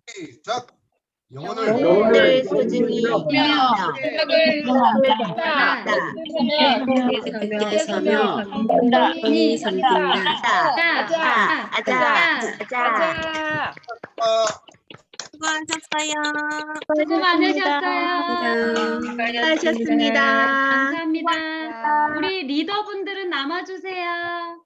시작! 영혼을 소중히 생명하며 그때 서며 이 섬긴다. 아자. 수고하셨어요. 수고 많으셨어요. 수고하셨습니다. 감사합니다. 우리 리더분들은 남아주세요.